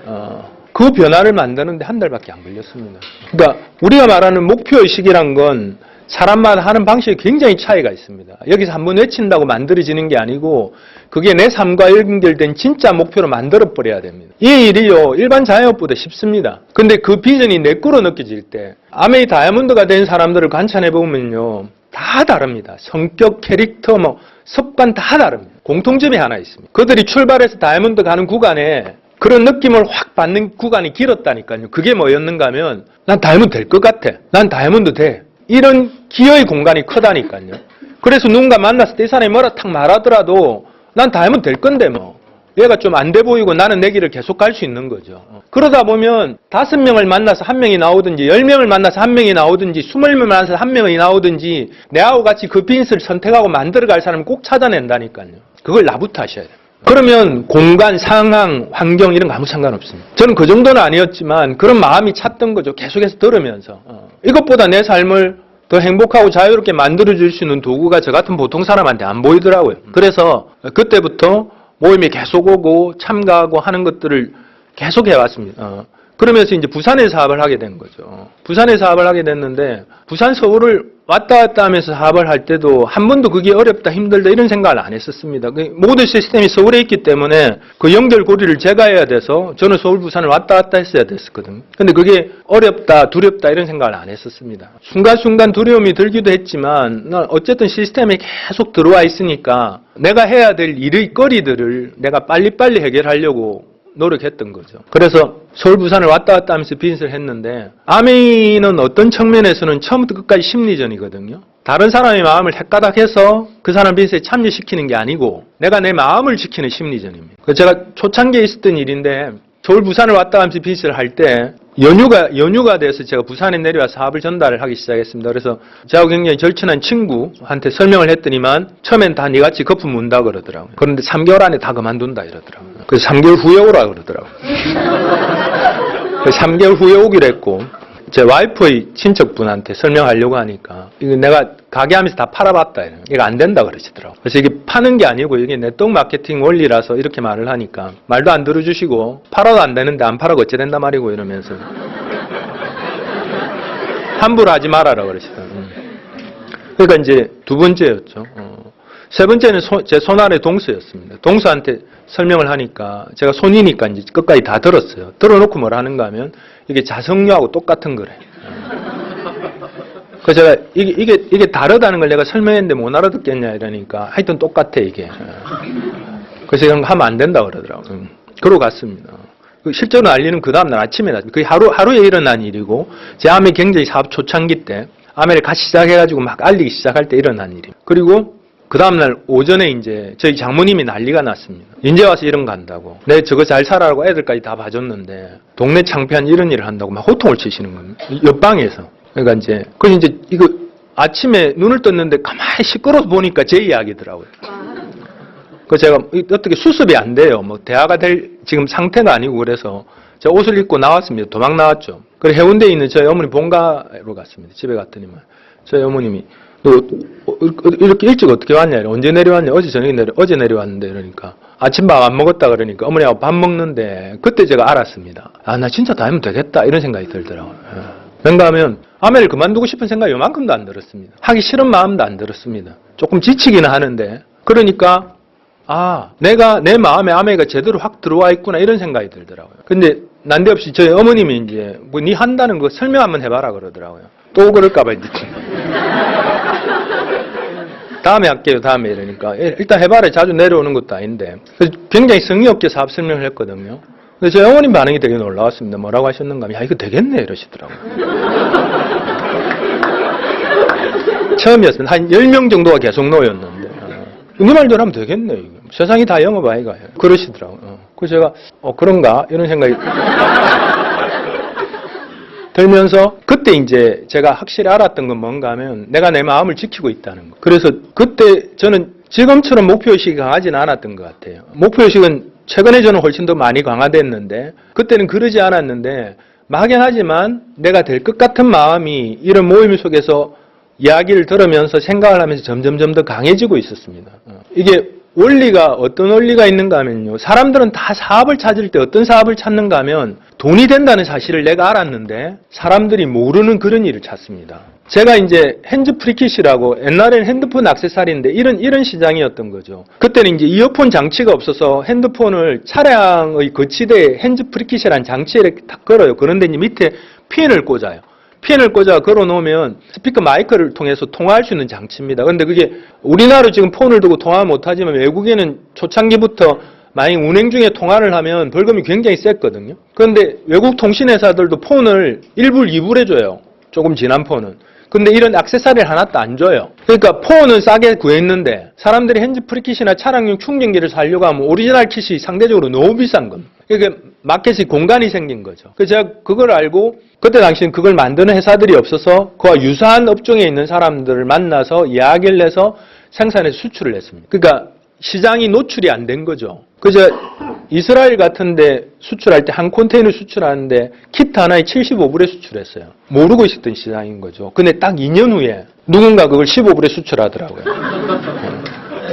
그 변화를 만드는데 한 달밖에 안 걸렸습니다. 그러니까 우리가 말하는 목표의식이란 건 사람마다 하는 방식이 굉장히 차이가 있습니다. 여기서 한번 외친다고 만들어지는 게 아니고 그게 내 삶과 연결된 진짜 목표로 만들어버려야 됩니다. 이 일이요 일반 자영업보다 쉽습니다. 근데 그 비전이 내 거로 느껴질 때 아메이 다이아몬드가 된 사람들을 관찰해보면요 다 다릅니다. 성격, 캐릭터, 습관 다 다릅니다. 공통점이 하나 있습니다. 그들이 출발해서 다이아몬드 가는 구간에 그런 느낌을 확 받는 구간이 길었다니까요. 그게 뭐였는가 하면 난 다이아몬드 될 것 같아. 난 다이아몬드 돼. 이런 기여의 공간이 크다니까요. 그래서 누군가 만났을 때 이 사람이 뭐라 탁 말하더라도 난 다이아몬드 될 건데 뭐. 얘가 좀 안 돼 보이고 나는 내 길을 계속 갈 수 있는 거죠. 그러다 보면 5명을 만나서 1명이 나오든지 10명을 만나서 1명이 나오든지 20명을 만나서 1명이 나오든지 내하고 같이 그 빈스를 선택하고 만들어갈 사람을 꼭 찾아낸다니까요. 그걸 나부터 하셔야 돼요. 그러면 공간, 상황, 환경 이런 거 아무 상관없습니다. 저는 그 정도는 아니었지만 그런 마음이 찼던 거죠. 계속해서 들으면서. 이것보다 내 삶을 더 행복하고 자유롭게 만들어줄 수 있는 도구가 저 같은 보통 사람한테 안 보이더라고요. 그래서 그때부터 모임에 계속 오고 참가하고 하는 것들을 계속 해왔습니다. 그러면서 이제 부산에 사업을 하게 된 거죠. 부산에 사업을 하게 됐는데 부산, 서울을 왔다 갔다 하면서 사업을 할 때도 한 번도 그게 어렵다, 힘들다 이런 생각을 안 했었습니다. 모든 시스템이 서울에 있기 때문에 그 연결고리를 제가 해야 돼서 저는 서울, 부산을 왔다 갔다 했어야 됐었거든요. 근데 그게 어렵다, 두렵다 이런 생각을 안 했었습니다. 순간순간 두려움이 들기도 했지만 어쨌든 시스템에 계속 들어와 있으니까 내가 해야 될 일의 거리들을 내가 빨리빨리 해결하려고 노력했던 거죠. 그래서 서울, 부산을 왔다 갔다 하면서 비즈니스를 했는데 아메이는 어떤 측면에서는 처음부터 끝까지 심리전이거든요. 다른 사람의 마음을 헷가닥해서 그 사람 비즈니스에 참여시키는 게 아니고 내가 내 마음을 지키는 심리전입니다. 제가 초창기에 있었던 일인데 서울, 부산을 왔다 가면서 비즈니스를 할 때 연휴가 돼서 제가 부산에 내려와 사업을 전달을 하기 시작했습니다. 그래서 저하고 굉장히 절친한 친구한테 설명을 했더니만 처음엔 다 니같이 거품 문다 그러더라고요. 그런데 3개월 안에 다 그만둔다 이러더라고요. 그래서 3개월 후에 오라 그러더라고요. 그래서 3개월 후에 오기로 했고 제 와이프의 친척분한테 설명하려고 하니까 이거 내가 가게 하면서 다 팔아봤다. 이거 안 된다 그러시더라고요. 그래서 이게 파는 게 아니고 이게 네트워크 마케팅 원리라서 이렇게 말을 하니까 말도 안 들어주시고 팔아도 안 되는데 안 팔아도 어째 된다 말이고 이러면서 함부로 하지 말아라 그러시더라고요. 그러니까 이제 두 번째였죠. 세 번째는 제 손안의 동서였습니다. 동서한테 설명을 하니까 제가 손이니까 이제 끝까지 다 들었어요. 들어놓고 뭘 하는가 하면 이게 자석류하고 똑같은 거래. 그래서 제가 이게 다르다는 걸 내가 설명했는데 못 알아듣겠냐 이러니까 하여튼 똑같아 이게. 그래서 이런 거 하면 안 된다 그러더라고요. 그러고 갔습니다. 실제로 난리는 그 다음날 아침에 났습니다. 그게 하루에 일어난 일이고 제 아메 굉장히 사업 초창기 때 아메를 같이 시작해가지고 막 알리기 시작할 때 일어난 일이에요. 그리고 그 다음날 오전에 이제 저희 장모님이 난리가 났습니다. 인제 와서 이런 거 한다고. 내 저거 잘 살아라고 애들까지 다 봐줬는데 동네 창피한 이런 일을 한다고 막 호통을 치시는 겁니다. 옆방에서. 그러니까 이제 이거 아침에 눈을 떴는데 가만히 시끄러워서 보니까 제 이야기더라고요. 그래서 제가 어떻게 수습이 안 돼요. 뭐 대화가 될 지금 상태가 아니고 그래서 제가 옷을 입고 나왔습니다. 도망 나왔죠. 그래서 해운대에 있는 저희 어머니 본가로 갔습니다. 집에 갔더니만 저희 어머님이 너 이렇게 일찍 어떻게 왔냐? 언제 내려왔냐? 어제 내려왔는데 이러니까 아침밥 안 먹었다 그러니까 어머니하고 밥 먹는데 그때 제가 알았습니다. 아, 나 진짜 다니면 되겠다 이런 생각이 들더라고요. 뭔가 하면 아메를 그만두고 싶은 생각이 요만큼도 안 들었습니다. 하기 싫은 마음도 안 들었습니다. 조금 지치기는 하는데 그러니까 내가 내 마음에 아메가 제대로 확 들어와 있구나 이런 생각이 들더라고요. 근데 난데없이 저희 어머님이 이제 뭐 니 한다는 거 설명 한번 해봐라 그러더라고요. 또 그럴까봐 이제 다음에 할게요. 다음에 이러니까 일단 해봐라. 자주 내려오는 것도 아닌데 그래서 굉장히 성의 없게 사업 설명을 했거든요. 근데 저희 어머님 반응이 되게 놀라웠습니다. 뭐라고 하셨는가 하면 야 이거 되겠네 이러시더라고요. 처음이었습니다. 한 10명 정도가 계속 놓였는데 네 말대로 하면 되겠네. 이거. 세상이 다 영업 아이가 그러시더라고요. 그래서 제가 그런가 이런 생각이 들면서 그때 이제 제가 확실히 알았던 건 뭔가 하면 내가 내 마음을 지키고 있다는 거. 그래서 그때 저는 지금처럼 목표의식이 강하지는 않았던 것 같아요. 목표의식은 최근에 저는 훨씬 더 많이 강화됐는데 그때는 그러지 않았는데 막연하지만 내가 될 것 같은 마음이 이런 모임 속에서 이야기를 들으면서 생각을 하면서 점점 더 강해지고 있었습니다. 이게 원리가 어떤 원리가 있는가 하면요. 사람들은 다 사업을 찾을 때 어떤 사업을 찾는가 하면 돈이 된다는 사실을 내가 알았는데 사람들이 모르는 그런 일을 찾습니다. 제가 이제 핸즈 프리킷이라고 옛날에는 핸드폰 액세서리인데 이런 시장이었던 거죠. 그때는 이제 이어폰 장치가 없어서 핸드폰을 차량의 거치대에 핸즈 프리킷이라는 장치에 이렇게 딱 걸어요. 그런데 이제 밑에 핀을 꽂아요. 핀을 꽂아 걸어놓으면 스피커 마이크를 통해서 통화할 수 있는 장치입니다. 그런데 그게 우리나라로 지금 폰을 두고 통화 못하지만 외국에는 초창기부터 만약 운행 중에 통화를 하면 벌금이 굉장히 셌거든요. 그런데 외국 통신회사들도 폰을 1불, 2불 해줘요. 조금 지난 폰은. 근데 이런 액세서리를 하나도 안 줘요. 그러니까 폰은 싸게 구했는데 사람들이 핸즈 프리킷이나 차량용 충전기를 사려고 하면 오리지널 킷이 상대적으로 너무 비싼 겁니다. 그러니까 마켓이 공간이 생긴 거죠. 그래서 제가 그걸 알고 그때 당시엔 그걸 만드는 회사들이 없어서 그와 유사한 업종에 있는 사람들을 만나서 이야기를 해서 생산해서 수출을 했습니다. 그러니까 시장이 노출이 안 된 거죠. 그저 이스라엘 같은데 수출할 때 한 컨테이너 수출하는데 키트 하나에 75불에 수출했어요. 모르고 있었던 시장인 거죠. 근데 딱 2년 후에 누군가 그걸 15불에 수출하더라고요.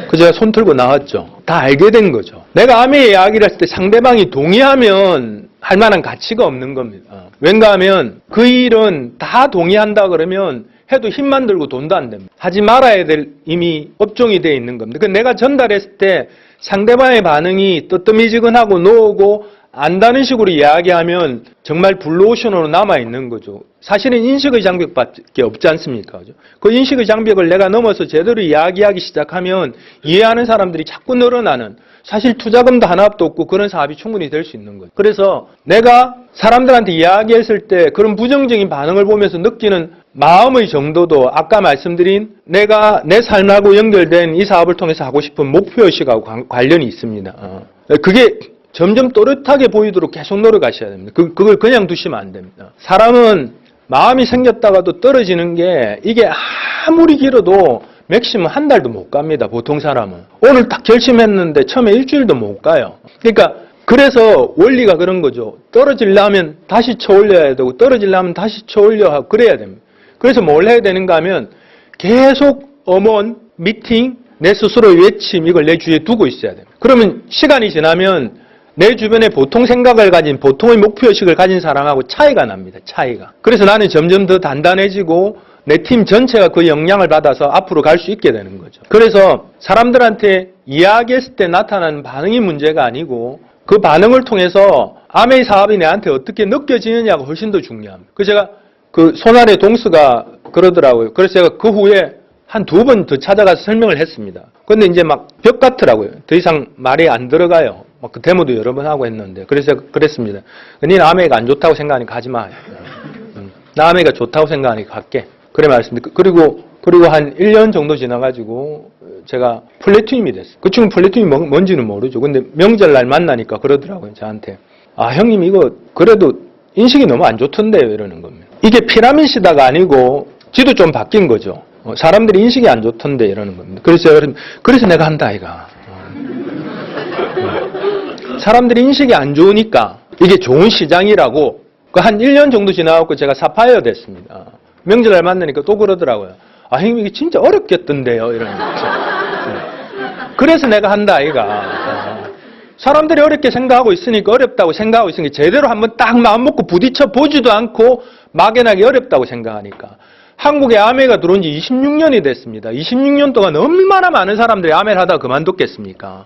그래서 제가 손 들고 나왔죠. 다 알게 된 거죠. 내가 아메 이야기를 했을 때 상대방이 동의하면 할 만한 가치가 없는 겁니다. 왠가 하면 그 일은 다 동의한다 그러면 해도 힘만 들고 돈도 안 됩니다. 하지 말아야 될 이미 업종이 되어 있는 겁니다. 내가 전달했을 때 상대방의 반응이 뜨뜨미지근하고 노고 안다는 식으로 이야기하면 정말 블루오션으로 남아있는 거죠. 사실은 인식의 장벽밖에 없지 않습니까? 그 인식의 장벽을 내가 넘어서 제대로 이야기하기 시작하면 이해하는 사람들이 자꾸 늘어나는 사실 투자금도 하나도 없고 그런 사업이 충분히 될 수 있는 거죠. 그래서 내가 사람들한테 이야기했을 때 그런 부정적인 반응을 보면서 느끼는 마음의 정도도 아까 말씀드린 내가 내 삶하고 연결된 이 사업을 통해서 하고 싶은 목표의식하고 관련이 있습니다. 그게 점점 또렷하게 보이도록 계속 노력하셔야 됩니다. 그걸 그냥 두시면 안 됩니다. 사람은 마음이 생겼다가도 떨어지는 게 이게 아무리 길어도 맥시멈 한 달도 못 갑니다. 보통 사람은. 오늘 딱 결심했는데 처음에 일주일도 못 가요. 그러니까 그래서 원리가 그런 거죠. 떨어지려면 다시 쳐올려야 되고 떨어지려면 다시 쳐올려야 하고 그래야 됩니다. 그래서 뭘 해야 되는가 하면 계속 엄원, 미팅, 내 스스로의 외침 이걸 내 주위에 두고 있어야 됩니다. 그러면 시간이 지나면 내 주변에 보통 생각을 가진 보통의 목표의식을 가진 사람하고 차이가 납니다. 차이가. 그래서 나는 점점 더 단단해지고 내 팀 전체가 그 영향을 받아서 앞으로 갈 수 있게 되는 거죠. 그래서 사람들한테 이야기했을 때 나타나는 반응이 문제가 아니고 그 반응을 통해서 아메이 사업이 내한테 어떻게 느껴지느냐가 훨씬 더 중요합니다. 그래서 제가 그 손아래 동수가 그러더라고요. 그래서 제가 그 후에 한 2번 더 찾아가서 설명을 했습니다. 근데 이제 막 벽 같더라고요. 더 이상 말이 안 들어가요. 막 그 데모도 여러 번 하고 했는데. 그래서 제가 그랬습니다. 니는 아메이가 안 좋다고 생각하니까 가지 마. 나 아메이가 좋다고 생각하니까 갈게. 그래 말씀드렸습니다. 그리고 한 1년 정도 지나가지고 제가 플래티늄이 됐어요. 그 친구 플래티늄이 뭔지는 모르죠. 근데 명절날 만나니까 그러더라고요. 저한테. 아, 형님 이거 그래도 인식이 너무 안 좋던데요. 이러는 겁니다. 이게 피라미드 시대가 아니고 지도 좀 바뀐 거죠. 사람들이 인식이 안 좋던데 이러는 겁니다. 그래서 내가 한다 아이가. 사람들이 인식이 안 좋으니까 이게 좋은 시장이라고 한 1년 정도 지나갖고 제가 사파이어 됐습니다. 명절날 만나니까 또 그러더라고요. 아, 형님 이게 진짜 어렵겠던데요. 이러는 거죠. 그래서 내가 한다 아이가. 사람들이 어렵게 생각하고 있으니까 어렵다고 생각하고 있으니까 제대로 한번 딱 마음 먹고 부딪혀 보지도 않고 막연하게 어렵다고 생각하니까. 한국에 아메가 들어온 지 26년이 됐습니다. 26년 동안 얼마나 많은 사람들이 아메를 하다가 그만뒀겠습니까?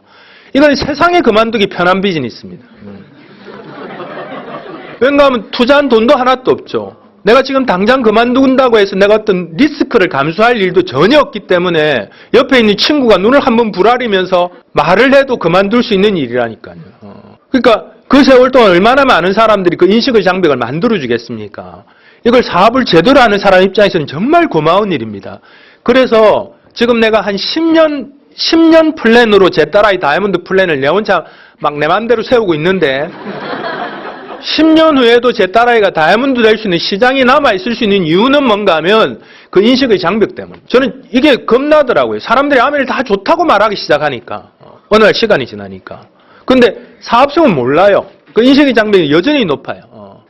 이건 세상에 그만두기 편한 비즈니스입니다. 왜냐하면 투자한 돈도 하나도 없죠. 내가 지금 당장 그만둔다고 해서 내가 어떤 리스크를 감수할 일도 전혀 없기 때문에 옆에 있는 친구가 눈을 한번 부라리면서 말을 해도 그만둘 수 있는 일이라니까요. 그러니까 그 세월 동안 얼마나 많은 사람들이 그 인식의 장벽을 만들어주겠습니까? 이걸 사업을 제대로 하는 사람 입장에서는 정말 고마운 일입니다. 그래서 지금 내가 한 10년 플랜으로 제 딸아이 다이아몬드 플랜을 내 혼자 막 내 맘대로 세우고 있는데 10년 후에도 제 딸아이가 다이아몬드 될 수 있는 시장이 남아있을 수 있는 이유는 뭔가 하면 그 인식의 장벽 때문에. 저는 이게 겁나더라고요. 사람들이 아메를 다 좋다고 말하기 시작하니까. 어느 날 시간이 지나니까. 근데 사업성은 몰라요. 그 인식의 장벽이 여전히 높아요.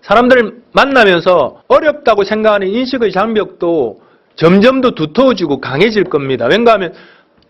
사람들을 만나면서 어렵다고 생각하는 인식의 장벽도 점점 더 두터워지고 강해질 겁니다. 왜냐하면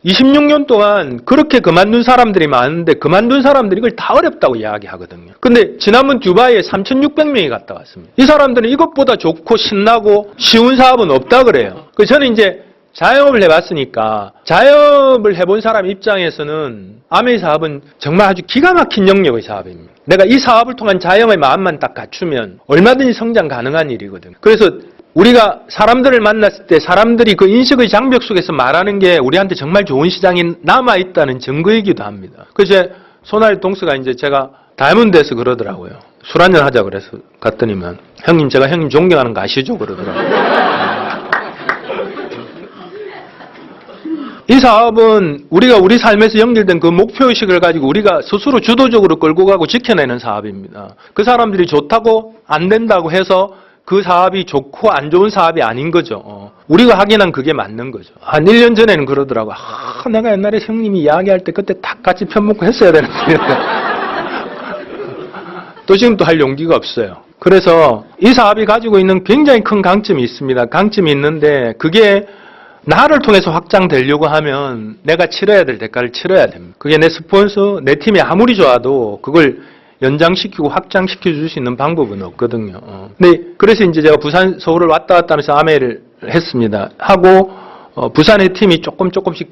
26년 동안 그렇게 그만둔 사람들이 많은데 그만둔 사람들이 이걸 다 어렵다고 이야기하거든요. 근데 지난번 두바이에 3,600명이 갔다 왔습니다. 이 사람들은 이것보다 좋고 신나고 쉬운 사업은 없다 그래요. 저는 이제 자영업을 해봤으니까 자영업을 해본 사람 입장에서는 아메이 사업은 정말 아주 기가 막힌 영역의 사업입니다. 내가 이 사업을 통한 자영의 마음만 딱 갖추면 얼마든지 성장 가능한 일이거든요. 그래서 우리가 사람들을 만났을 때 사람들이 그 인식의 장벽 속에서 말하는 게 우리한테 정말 좋은 시장이 남아있다는 증거이기도 합니다. 그래서 손아래 동수가 이제 제가 다이아몬드에서 그러더라고요. 술 한잔 하자 그래서 갔더니만 형님 제가 형님 존경하는 거 아시죠? 그러더라고요. 이 사업은 우리가 우리 삶에서 연결된 그 목표의식을 가지고 우리가 스스로 주도적으로 끌고 가고 지켜내는 사업입니다. 그 사람들이 좋다고 안 된다고 해서 그 사업이 좋고 안 좋은 사업이 아닌 거죠. 우리가 하기는 그게 맞는 거죠. 한 1년 전에는 그러더라고요. 내가 옛날에 형님이 이야기할 때 그때 딱 같이 편먹고 했어야 되는데. 또 지금 또 할 용기가 없어요. 그래서 이 사업이 가지고 있는 굉장히 큰 강점이 있습니다. 강점이 있는데 그게 나를 통해서 확장되려고 하면 내가 치러야 될 대가를 치러야 됩니다. 그게 내 스폰서, 내 팀이 아무리 좋아도 그걸 연장시키고 확장시켜 줄 수 있는 방법은 없거든요. 근데 그래서 이제 제가 부산, 서울을 왔다 갔다 하면서 아메를 했습니다. 하고 부산의 팀이 조금씩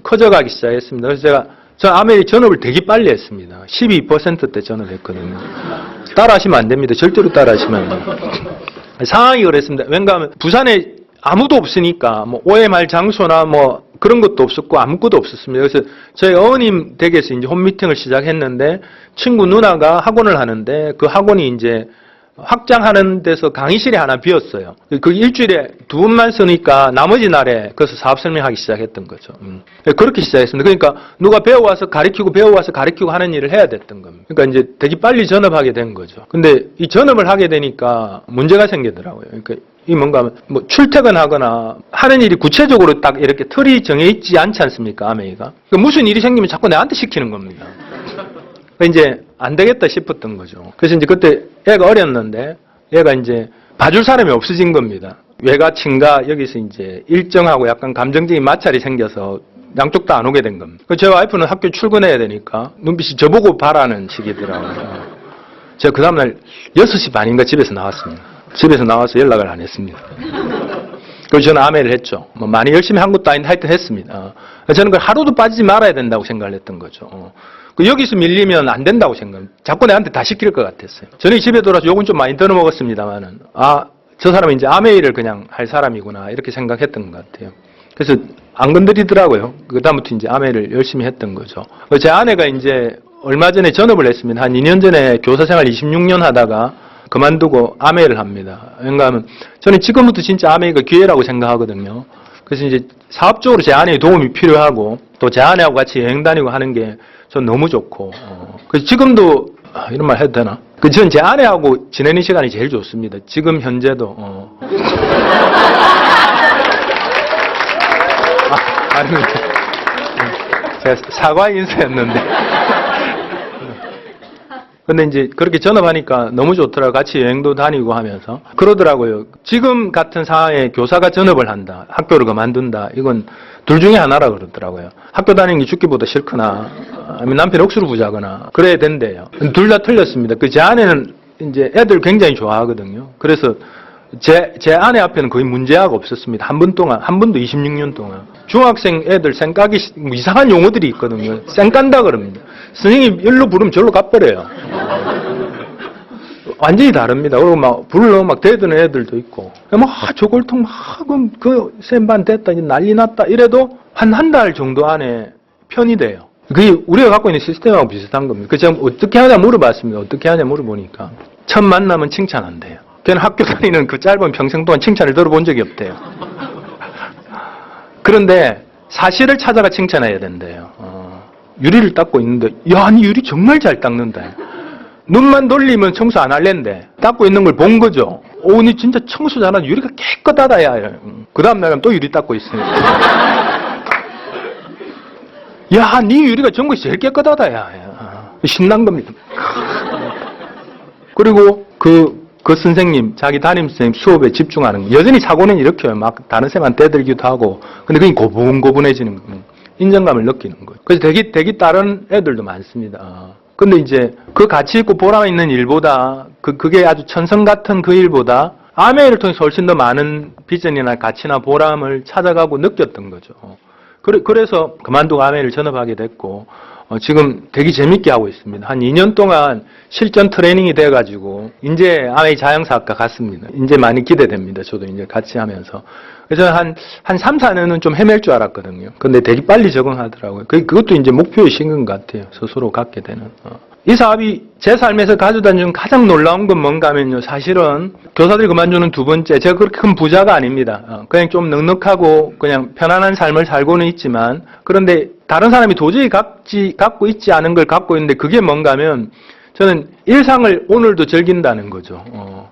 커져가기 시작했습니다. 그래서 저 아메리 전업을 되게 빨리 했습니다. 12%대 전업했거든요. 따라하시면 안 됩니다. 절대로 따라하시면 안 돼요. 상황이 그랬습니다. 왜냐하면 부산에 아무도 없으니까 뭐 OMR 장소나 뭐 그런 것도 없었고 아무것도 없었습니다. 그래서 저희 어머님 댁에서 이제 홈미팅을 시작했는데 친구 누나가 학원을 하는데 그 학원이 이제 확장하는 데서 강의실이 하나 비었어요. 그 일주일에 2번만 쓰니까 나머지 날에 그래서 사업 설명하기 시작했던 거죠. 그렇게 시작했습니다. 그러니까 누가 배워와서 가르치고 하는 일을 해야 됐던 겁니다. 그러니까 이제 되게 빨리 전업하게 된 거죠. 근데 이 전업을 하게 되니까 문제가 생기더라고요. 그러니까 이 뭔가 뭐 출퇴근하거나 하는 일이 구체적으로 딱 이렇게 틀이 정해 있지 않지 않습니까, 아메이가? 그러니까 무슨 일이 생기면 자꾸 내한테 시키는 겁니다. 이제 안 되겠다 싶었던 거죠. 그래서 이제 그때 애가 어렸는데 얘가 이제 봐줄 사람이 없어진 겁니다. 외가 친가 여기서 이제 일정하고 약간 감정적인 마찰이 생겨서 양쪽 다 안 오게 된 겁니다. 제 와이프는 학교 출근해야 되니까 눈빛이 저보고 바라는 식이더라고요. 제가 그 다음날 6시 반인가 집에서 나왔습니다. 집에서 나와서 연락을 안 했습니다. 그래서 저는 아메를 했죠. 뭐 많이 열심히 한 것도 아닌데 하여튼 했습니다. 저는 그 하루도 빠지지 말아야 된다고 생각을 했던 거죠. 여기서 밀리면 안 된다고 생각합니다. 자꾸 내한테 다 시킬 것 같았어요. 저는 집에 돌아서 욕은 좀 많이 들어먹었습니다만은, 저 사람은 이제 아메이를 그냥 할 사람이구나, 이렇게 생각했던 것 같아요. 그래서 안 건드리더라고요. 그다음부터 이제 아메이를 열심히 했던 거죠. 제 아내가 이제 얼마 전에 전업을 했습니다. 한 2년 전에 교사 생활 26년 하다가 그만두고 아메이를 합니다. 왜냐하면 저는 지금부터 진짜 아메이가 기회라고 생각하거든요. 그래서 이제 사업적으로 제 아내의 도움이 필요하고 또 제 아내하고 같이 여행 다니고 하는 게 전 너무 좋고, 그래서 지금도 이런 말 해도 되나? 전 제 아내하고 지내는 시간이 제일 좋습니다. 지금 현재도. 아닙니다. 제가 사과 인사였는데. 근데 이제 그렇게 전업하니까 너무 좋더라고요. 같이 여행도 다니고 하면서. 그러더라고요. 지금 같은 상황에 교사가 전업을 한다, 학교를 그만둔다, 이건 둘 중에 하나라 그러더라고요. 학교 다니는 게 죽기보다 싫거나, 아니면 남편 억수로 부자거나, 그래야 된대요. 둘 다 틀렸습니다. 제 아내는 이제 애들 굉장히 좋아하거든요. 그래서 제 아내 앞에는 거의 문제가 없었습니다. 한 번도 26년 동안. 중학생 애들 쌩까기, 이상한 용어들이 있거든요. 쌩깐다 그럽니다. 선생님 일로 부르면 절로 가버려요. 완전히 다릅니다. 그리고 막 불러 막 대드는 애들도 있고, 저골통 쌤 반 됐다, 난리 났다, 이래도 한 달 정도 안에 편이 돼요. 그게 우리가 갖고 있는 시스템하고 비슷한 겁니다. 제가 어떻게 하냐 물어봤습니다. 어떻게 하냐 물어보니까 첫 만나면 칭찬한대요. 걔는 학교 다니는 그 짧은 평생 동안 칭찬을 들어본 적이 없대요. 그런데 사실을 찾아가 칭찬해야 된대요. 유리를 닦고 있는데, 야, 니 유리 정말 잘 닦는다. 눈만 돌리면 청소 안 할랜데 닦고 있는 걸 본 거죠. 니 진짜 청소 잘하는, 유리가 깨끗하다, 야. 그 다음 날은 또 유리 닦고 있어요. 야, 니 유리가 전국에서 제일 깨끗하다, 야. 신난 겁니다. 그리고 그 선생님, 자기 담임선생님 수업에 집중하는 거. 여전히 사고는 이렇게 막 다른 쌤한테 대들기도 하고, 근데 그게 고분고분해지는 거예요. 인정감을 느끼는 거예요. 그래서 되게 다른 애들도 많습니다. 근데 이제 그 가치 있고 보람 있는 일보다, 그게 아주 천성 같은 그 일보다 아메이를 통해서 훨씬 더 많은 비전이나 가치나 보람을 찾아가고 느꼈던 거죠. 그래서 그만두고 아메이를 전업하게 됐고, 지금 되게 재밌게 하고 있습니다. 한 2년 동안 실전 트레이닝이 돼가지고, 이제 아메이 자연사학과 갔습니다. 이제 많이 기대됩니다. 저도 이제 같이 하면서. 그래서 한 3, 4년은 좀 헤맬 줄 알았거든요. 근데 되게 빨리 적응하더라고요. 그것도 이제 목표이신 것 같아요. 스스로 갖게 되는. 이 사업이 제 삶에서 가져다준 가장 놀라운 건 뭔가 하면요. 사실은 교사들이 그만두는 두 번째, 제가 그렇게 큰 부자가 아닙니다. 그냥 좀 넉넉하고 그냥 편안한 삶을 살고는 있지만, 그런데 다른 사람이 도저히 갖고 있지 않은 걸 갖고 있는데, 그게 뭔가 하면 저는 일상을 오늘도 즐긴다는 거죠.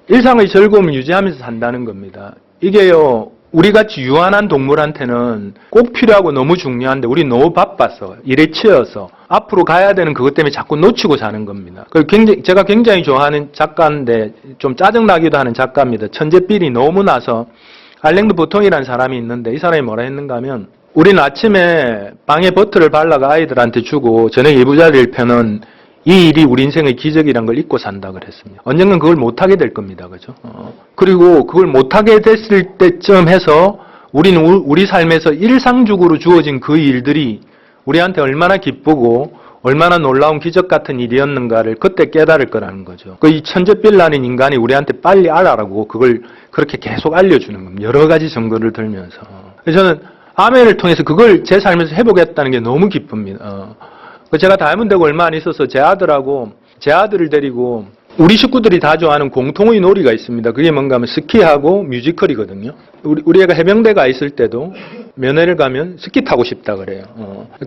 일상의 즐거움을 유지하면서 산다는 겁니다. 이게요, 우리같이 유한한 동물한테는 꼭 필요하고 너무 중요한데, 우리 너무 바빠서, 일에 치여서 앞으로 가야 되는 그것 때문에 자꾸 놓치고 사는 겁니다. 제가 굉장히 좋아하는 작가인데 좀 짜증나기도 하는 작가입니다. 천재삘이 너무 나서, 알랭드 보통이라는 사람이 있는데, 이 사람이 뭐라 했는가 하면, 우리는 아침에 방에 버터를 발라가 아이들한테 주고 저녁에 이부자리를 펴는 이 일이 우리 인생의 기적이란 걸 잊고 산다 그랬습니다. 언젠간 그걸 못하게 될 겁니다. 그죠? 그리고 그걸 못하게 됐을 때쯤 해서 우리는 우리 삶에서 일상적으로 주어진 그 일들이 우리한테 얼마나 기쁘고 얼마나 놀라운 기적 같은 일이었는가를 그때 깨달을 거라는 거죠. 이 천재빌라는 인간이 우리한테 빨리 알아라고 그걸 그렇게 계속 알려주는 겁니다. 여러 가지 증거를 들면서. 그래서 저는 아멘을 통해서 그걸 제 삶에서 해보겠다는 게 너무 기쁩니다. 제가 다이아몬드되고 얼마 안 있어서 제 아들을 데리고 우리 식구들이 다 좋아하는 공통의 놀이가 있습니다. 그게 뭔가 하면 스키하고 뮤지컬이거든요. 우리 애가 해병대가 있을 때도 면회를 가면 스키 타고 싶다 그래요.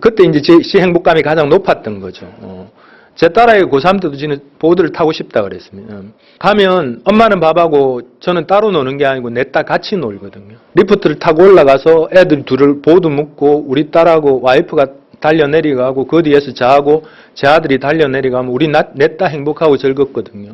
그때 이제 제 행복감이 가장 높았던 거죠. 제 딸아이가 고3 때도 지는 보드를 타고 싶다 그랬습니다. 가면 엄마는 밥하고 저는 따로 노는 게 아니고 내 딸 같이 놀거든요. 리프트를 타고 올라가서 애들 둘을 보드 묶고 우리 딸하고 와이프가 달려내려가고 그 뒤에서 저하고 제 아들이 달려내려가면 우리 넷다 행복하고 즐겁거든요.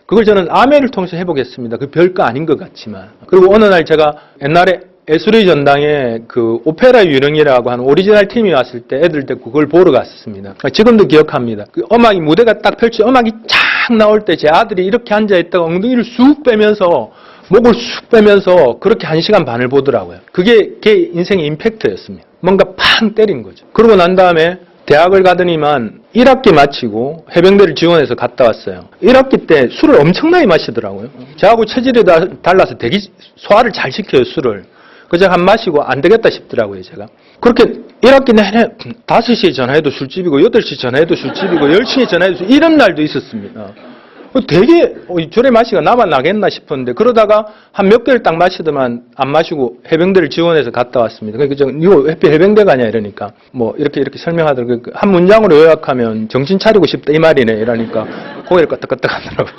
그걸 저는 아메를 통해서 해보겠습니다. 그 별거 아닌 것 같지만. 그리고 어느 날 제가 옛날에 예술의 전당에 그 오페라 유령이라고 하는 오리지널 팀이 왔을 때 애들 데리고 그걸 보러 갔었습니다. 지금도 기억합니다. 그 음악이 무대가 딱 펼쳐 음악이 쫙 나올 때 제 아들이 이렇게 앉아있다가 엉덩이를 쑥 빼면서 목을 쑥 빼면서 그렇게 1시간 반을 보더라고요. 그게 걔 인생의 임팩트였습니다. 뭔가 팡 때린 거죠. 그러고 난 다음에 대학을 가더니만 1학기 마치고 해병대를 지원해서 갔다 왔어요. 1학기 때 술을 엄청나게 마시더라고요. 저하고 체질이 달라서 되게 소화를 잘 시켜요, 술을. 그래서 한 마시고 안 되겠다 싶더라고요, 제가. 그렇게 1학기 내내 5시에 전화해도 술집이고 8시 전화해도 술집이고 10시에 전화해도 술집이고 이런 날도 있었습니다. 되게 저래 마시가 나만 나겠나 싶었는데 그러다가 한 몇 개월 딱 마시더만 안 마시고 해병대를 지원해서 갔다 왔습니다. 그러니까 이거 하필 해병대 가냐 이러니까 뭐 이렇게 설명하더라고요. 한 문장으로 요약하면 정신 차리고 싶다 이 말이네 이러니까 고개를 끄덕끄덕 하더라고요.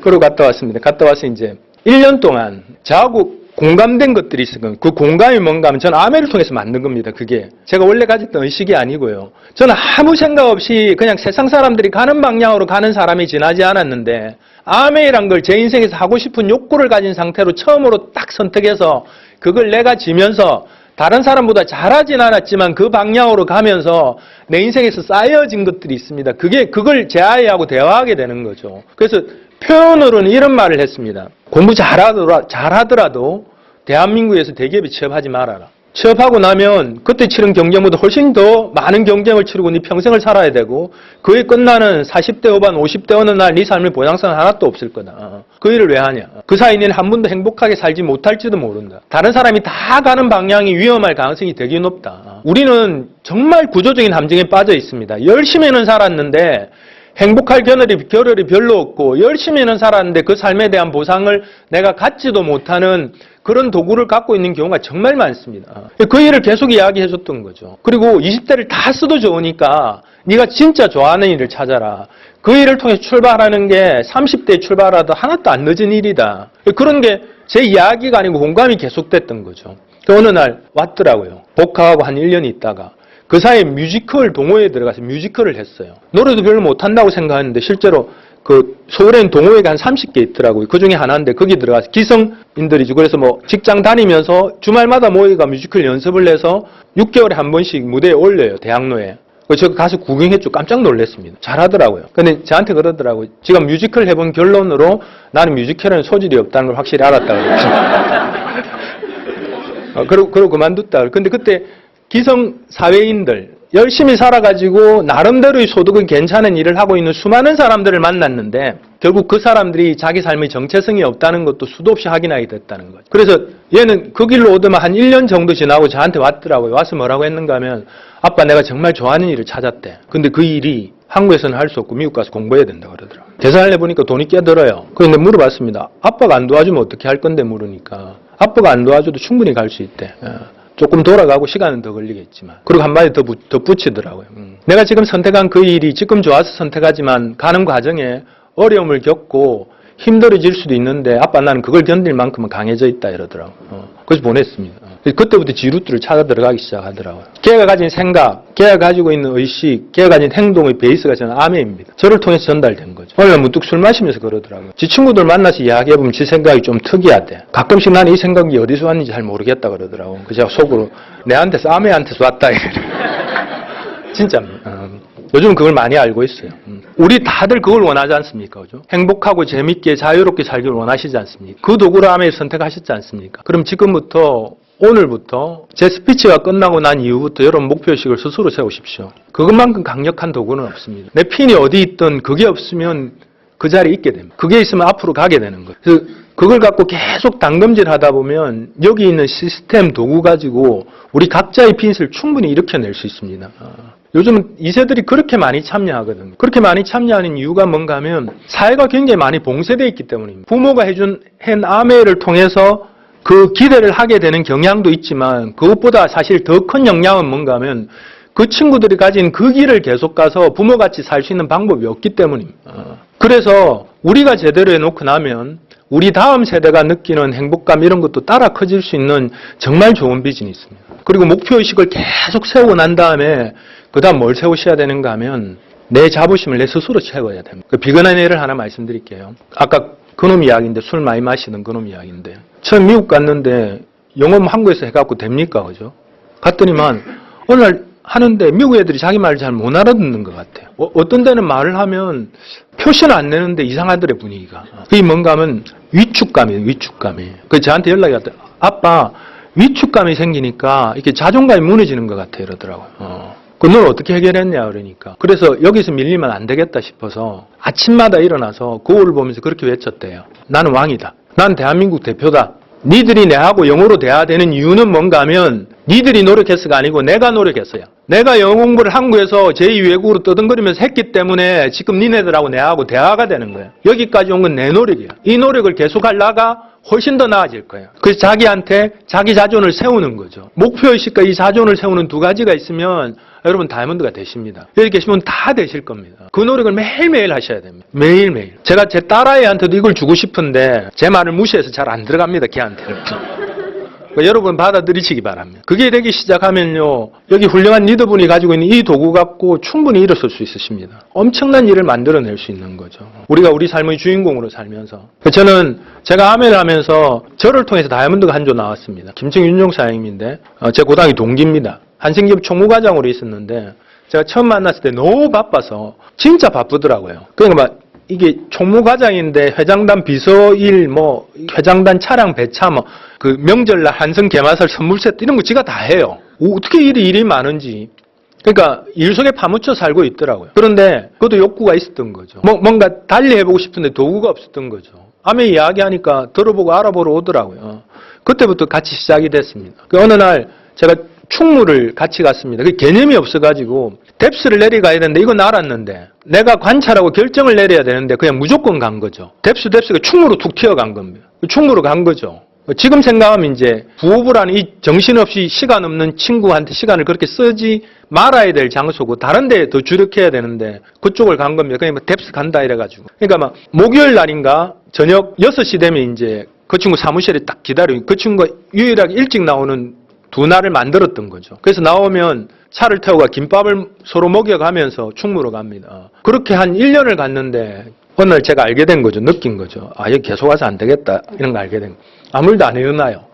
그러고 갔다 왔습니다. 갔다 와서 이제 1년 동안 저하고 공감된 것들이 있어요. 그 공감이 뭔가 하면 저는 아메를 통해서 만든 겁니다. 그게 제가 원래 가졌던 의식이 아니고요. 저는 아무 생각 없이 그냥 세상 사람들이 가는 방향으로 가는 사람이 지나지 않았는데 아메이란 걸 제 인생에서 하고 싶은 욕구를 가진 상태로 처음으로 딱 선택해서 그걸 내가 지면서 다른 사람보다 잘하진 않았지만 그 방향으로 가면서 내 인생에서 쌓여진 것들이 있습니다. 그걸 제 아이하고 대화하게 되는 거죠. 그래서 표현으로는 이런 말을 했습니다. 공부 잘하더라도 대한민국에서 대기업에 취업하지 말아라. 취업하고 나면 그때 치른 경쟁보다 훨씬 더 많은 경쟁을 치르고 네 평생을 살아야 되고 그에 끝나는 40대 후반 50대 어느 날 네 삶의 보장성은 하나도 없을 거다. 그 일을 왜 하냐. 그 사이 너는 한 번도 행복하게 살지 못할지도 모른다. 다른 사람이 다 가는 방향이 위험할 가능성이 되게 높다. 우리는 정말 구조적인 함정에 빠져 있습니다. 열심히는 살았는데 행복할 겨를이 별로 없고 열심히는 살았는데 그 삶에 대한 보상을 내가 갖지도 못하는 그런 도구를 갖고 있는 경우가 정말 많습니다. 그 일을 계속 이야기해 줬던 거죠. 그리고 20대를 다 써도 좋으니까 네가 진짜 좋아하는 일을 찾아라. 그 일을 통해 출발하는 게 30대에 출발하도 하나도 안 늦은 일이다. 그런 게 제 이야기가 아니고 공감이 계속됐던 거죠. 어느 날 왔더라고요. 복학하고 한 1년 있다가. 그 사이에 뮤지컬 동호회에 들어가서 뮤지컬을 했어요. 노래도 별로 못한다고 생각했는데 실제로 그 서울에는 동호회가 한 30개 있더라고요. 그 중에 하나인데 거기 들어가서 기성인들이죠. 그래서 뭐 직장 다니면서 주말마다 모여가 뮤지컬 연습을 해서 6개월에 한 번씩 무대에 올려요. 대학로에. 저 가서 구경했죠. 깜짝 놀랐습니다. 잘하더라고요. 근데 저한테 그러더라고요. 지금 뮤지컬 해본 결론으로 나는 뮤지컬에는 소질이 없다는 걸 확실히 알았다고 그러고 그만뒀다. 근데 그때 기성 사회인들 열심히 살아가지고 나름대로의 소득은 괜찮은 일을 하고 있는 수많은 사람들을 만났는데 결국 그 사람들이 자기 삶의 정체성이 없다는 것도 수도 없이 확인하게 됐다는 거죠. 그래서 얘는 그 길로 오더만 한 1년 정도 지나고 저한테 왔더라고요. 와서 뭐라고 했는가 하면 아빠 내가 정말 좋아하는 일을 찾았대. 근데 그 일이 한국에서는 할 수 없고 미국 가서 공부해야 된다 그러더라고요. 계산을 해보니까 돈이 꽤 들어요. 그런데 물어봤습니다. 아빠가 안 도와주면 어떻게 할 건데 물으니까 아빠가 안 도와줘도 충분히 갈 수 있대. 조금 돌아가고 시간은 더 걸리겠지만. 그리고 한마디 더 붙이더라고요. 내가 지금 선택한 그 일이 지금 좋아서 선택하지만 가는 과정에 어려움을 겪고 힘들어질 수도 있는데 아빠 나는 그걸 견딜 만큼은 강해져 있다 이러더라고요. 그래서 보냈습니다. 그때부터 지루트를 찾아 들어가기 시작하더라고요. 걔가 가진 생각, 걔가 가지고 있는 의식, 걔가 가진 행동의 베이스가 저는 아메입니다. 저를 통해서 전달된 거죠. 오늘 문득 술 마시면서 그러더라고요. 지 친구들 만나서 이야기해보면 지 생각이 좀 특이하대. 가끔씩 나는 이 생각이 어디서 왔는지 잘 모르겠다 그러더라고요. 그래서 제가 속으로 내한테서 아메한테서 왔다. 진짜입니다. 요즘 그걸 많이 알고 있어요. 우리 다들 그걸 원하지 않습니까? 그죠? 행복하고 재밌게 자유롭게 살기를 원하시지 않습니까? 그 도구를 아메를 선택하셨지 않습니까? 그럼 지금부터 오늘부터 제 스피치가 끝나고 난 이후부터 여러분 목표의식을 스스로 세우십시오. 그것만큼 강력한 도구는 없습니다. 내 핀이 어디 있든 그게 없으면 그 자리에 있게 됩니다. 그게 있으면 앞으로 가게 되는 거예요. 그래서 그걸 갖고 계속 당금질 하다 보면 여기 있는 시스템 도구 가지고 우리 각자의 핀을 충분히 일으켜낼 수 있습니다. 요즘은 2세들이 그렇게 많이 참여하거든요. 그렇게 많이 참여하는 이유가 뭔가 하면 사회가 굉장히 많이 봉쇄되어 있기 때문입니다. 부모가 해준 아메를 통해서 그 기대를 하게 되는 경향도 있지만 그것보다 사실 더 큰 영향은 뭔가 하면 그 친구들이 가진 그 길을 계속 가서 부모같이 살 수 있는 방법이 없기 때문입니다. 그래서 우리가 제대로 해놓고 나면 우리 다음 세대가 느끼는 행복감 이런 것도 따라 커질 수 있는 정말 좋은 비전이 있습니다. 그리고 목표의식을 계속 세우고 난 다음에 그 다음 뭘 세우셔야 되는가 하면 내 자부심을 내 스스로 채워야 됩니다. 그 비근한 예를 하나 말씀드릴게요. 아까 그놈 이야기인데, 술 많이 마시는 그놈 이야기인데, 처음 미국 갔는데 영어 한국에서 해갖고 됩니까? 그죠? 갔더니만 어느 날 하는데 미국 애들이 자기 말을 잘 못 알아듣는 것 같아요. 어떤 데는 말을 하면 표시는 안 내는데 이상하더래, 분위기가. 그게 뭔가 하면 위축감이에요, 위축감이. 그래서 저한테 연락이 왔더니 아빠, 위축감이 생기니까 이렇게 자존감이 무너지는 것 같아, 이러더라고요. 그걸 어떻게 해결했냐 그러니까. 그래서 여기서 밀리면 안 되겠다 싶어서 아침마다 일어나서 거울을 보면서 그렇게 외쳤대요. 나는 왕이다. 난 대한민국 대표다. 니들이 내하고 영어로 대화되는 이유는 뭔가 하면 니들이 노력해서가 아니고 내가 노력했어요. 내가 영어 공부를 한국에서 제2 외국어로 떠듬거리면서 했기 때문에 지금 니네들하고 내하고 대화가 되는 거예요. 여기까지 온 건 내 노력이야. 이 노력을 계속하려가 훨씬 더 나아질 거예요. 그래서 자기한테 자기 자존을 세우는 거죠. 목표의식과 이 자존을 세우는 두 가지가 있으면 여러분 다이아몬드가 되십니다. 여기 계시면 다 되실 겁니다. 그 노력을 매일매일 하셔야 됩니다. 매일매일. 제가 제 딸아이한테도 이걸 주고 싶은데 제 말을 무시해서 잘 안 들어갑니다. 걔한테는. 그러니까 여러분 받아들이시기 바랍니다. 그게 되기 시작하면요, 여기 훌륭한 리더분이 가지고 있는 이 도구 갖고 충분히 일어설 수 있으십니다. 엄청난 일을 만들어낼 수 있는 거죠. 우리가 우리 삶의 주인공으로 살면서. 저는 제가 아멘을 하면서 저를 통해서 다이아몬드가 한 조 나왔습니다. 김청윤종 사장님인데 제 고등학교 동기입니다. 한생기업 총무과장으로 있었는데 제가 처음 만났을 때 너무 바빠서 진짜 바쁘더라고요. 그러니까 막 이게 총무과장인데 회장단 비서일, 뭐 회장단 차량 배차, 뭐 그 명절날 한성 게마설 선물 세트 이런 거 지가 다 해요. 어떻게 일이 많은지. 그러니까 일 속에 파묻혀 살고 있더라고요. 그런데 그것도 욕구가 있었던 거죠. 뭔가 달리 해보고 싶은데 도구가 없었던 거죠. 아멘 이야기하니까 들어보고 알아보러 오더라고요. 그때부터 같이 시작이 됐습니다. 어느 날 제가 충무를 같이 갔습니다. 그 개념이 없어가지고 뎁스를 내려가야 되는데 이건 알았는데 내가 관찰하고 결정을 내려야 되는데 그냥 무조건 간 거죠. 뎁스가 충무로 툭 튀어간 겁니다. 충무로 간 거죠. 지금 생각하면 이제 부업을 하는 이 정신없이 시간 없는 친구한테 시간을 그렇게 쓰지 말아야 될 장소고 다른 데에 더 주력해야 되는데 그쪽을 간 겁니다. 그냥 뭐 뎁스 간다 이래가지고. 그러니까 막 목요일 날인가 저녁 6시 되면 이제 그 친구 사무실에 딱 기다리고 그 친구가 유일하게 일찍 나오는 두 날을 만들었던 거죠. 그래서 나오면 차를 태우고 김밥을 서로 먹여가면서 충무로 갑니다. 그렇게 한 1년을 갔는데 어느 날 제가 알게 된 거죠. 느낀 거죠. 아, 여기 계속 와서 안 되겠다. 이런 거 알게 된 거예요. 아무 일도 안 일어나요.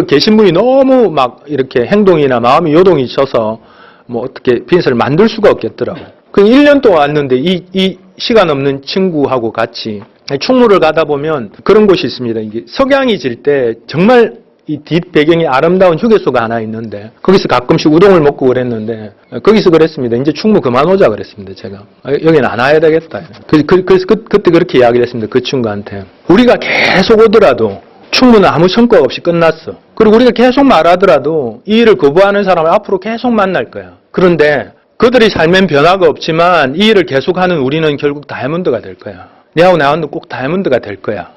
계신 분이 너무 막 이렇게 행동이나 마음이 요동이 쳐서 뭐 어떻게 비즈니스를 만들 수가 없겠더라고요. 그 1년 동안 왔는데 이 시간 없는 친구하고 같이 충무를 가다 보면 그런 곳이 있습니다. 이게 석양이 질 때 정말 이 뒷배경에 아름다운 휴게소가 하나 있는데 거기서 가끔씩 우동을 먹고 그랬는데 거기서 그랬습니다. 이제 충무 그만 오자 그랬습니다. 제가 여기는 안 와야 되겠다. 그래서 그때 그렇게 이야기를 했습니다. 그 친구한테. 우리가 계속 오더라도 충무는 아무 성과가 없이 끝났어. 그리고 우리가 계속 말하더라도 이 일을 거부하는 사람을 앞으로 계속 만날 거야. 그런데 그들의 삶엔 변화가 없지만 이 일을 계속하는 우리는 결국 다이아몬드가 될 거야. 내하고 나하고는 꼭 다이아몬드가 될 거야.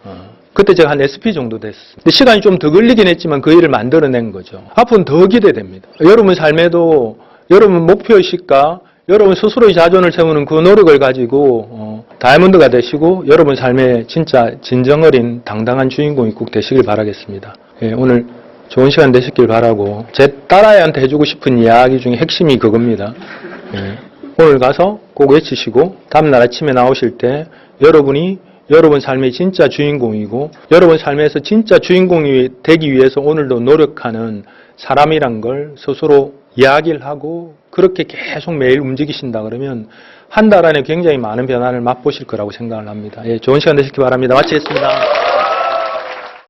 그때 제가 한 SP 정도 됐어요. 근데 시간이 좀 더 걸리긴 했지만 그 일을 만들어낸 거죠. 앞으로는 더 기대됩니다. 여러분 삶에도 여러분 목표의식과 여러분 스스로의 자존을 세우는 그 노력을 가지고 다이아몬드가 되시고 여러분 삶에 진짜 진정 어린 당당한 주인공이 꼭 되시길 바라겠습니다. 예, 오늘 좋은 시간 되셨길 바라고 제 딸아이한테 해주고 싶은 이야기 중에 핵심이 그겁니다. 예, 오늘 가서 꼭 외치시고 다음날 아침에 나오실 때 여러분이 여러분 삶의 진짜 주인공이고 여러분 삶에서 진짜 주인공이 되기 위해서 오늘도 노력하는 사람이란 걸 스스로 이야기를 하고 그렇게 계속 매일 움직이신다 그러면 한 달 안에 굉장히 많은 변화를 맛보실 거라고 생각을 합니다. 예, 좋은 시간 되시기 바랍니다. 마치겠습니다.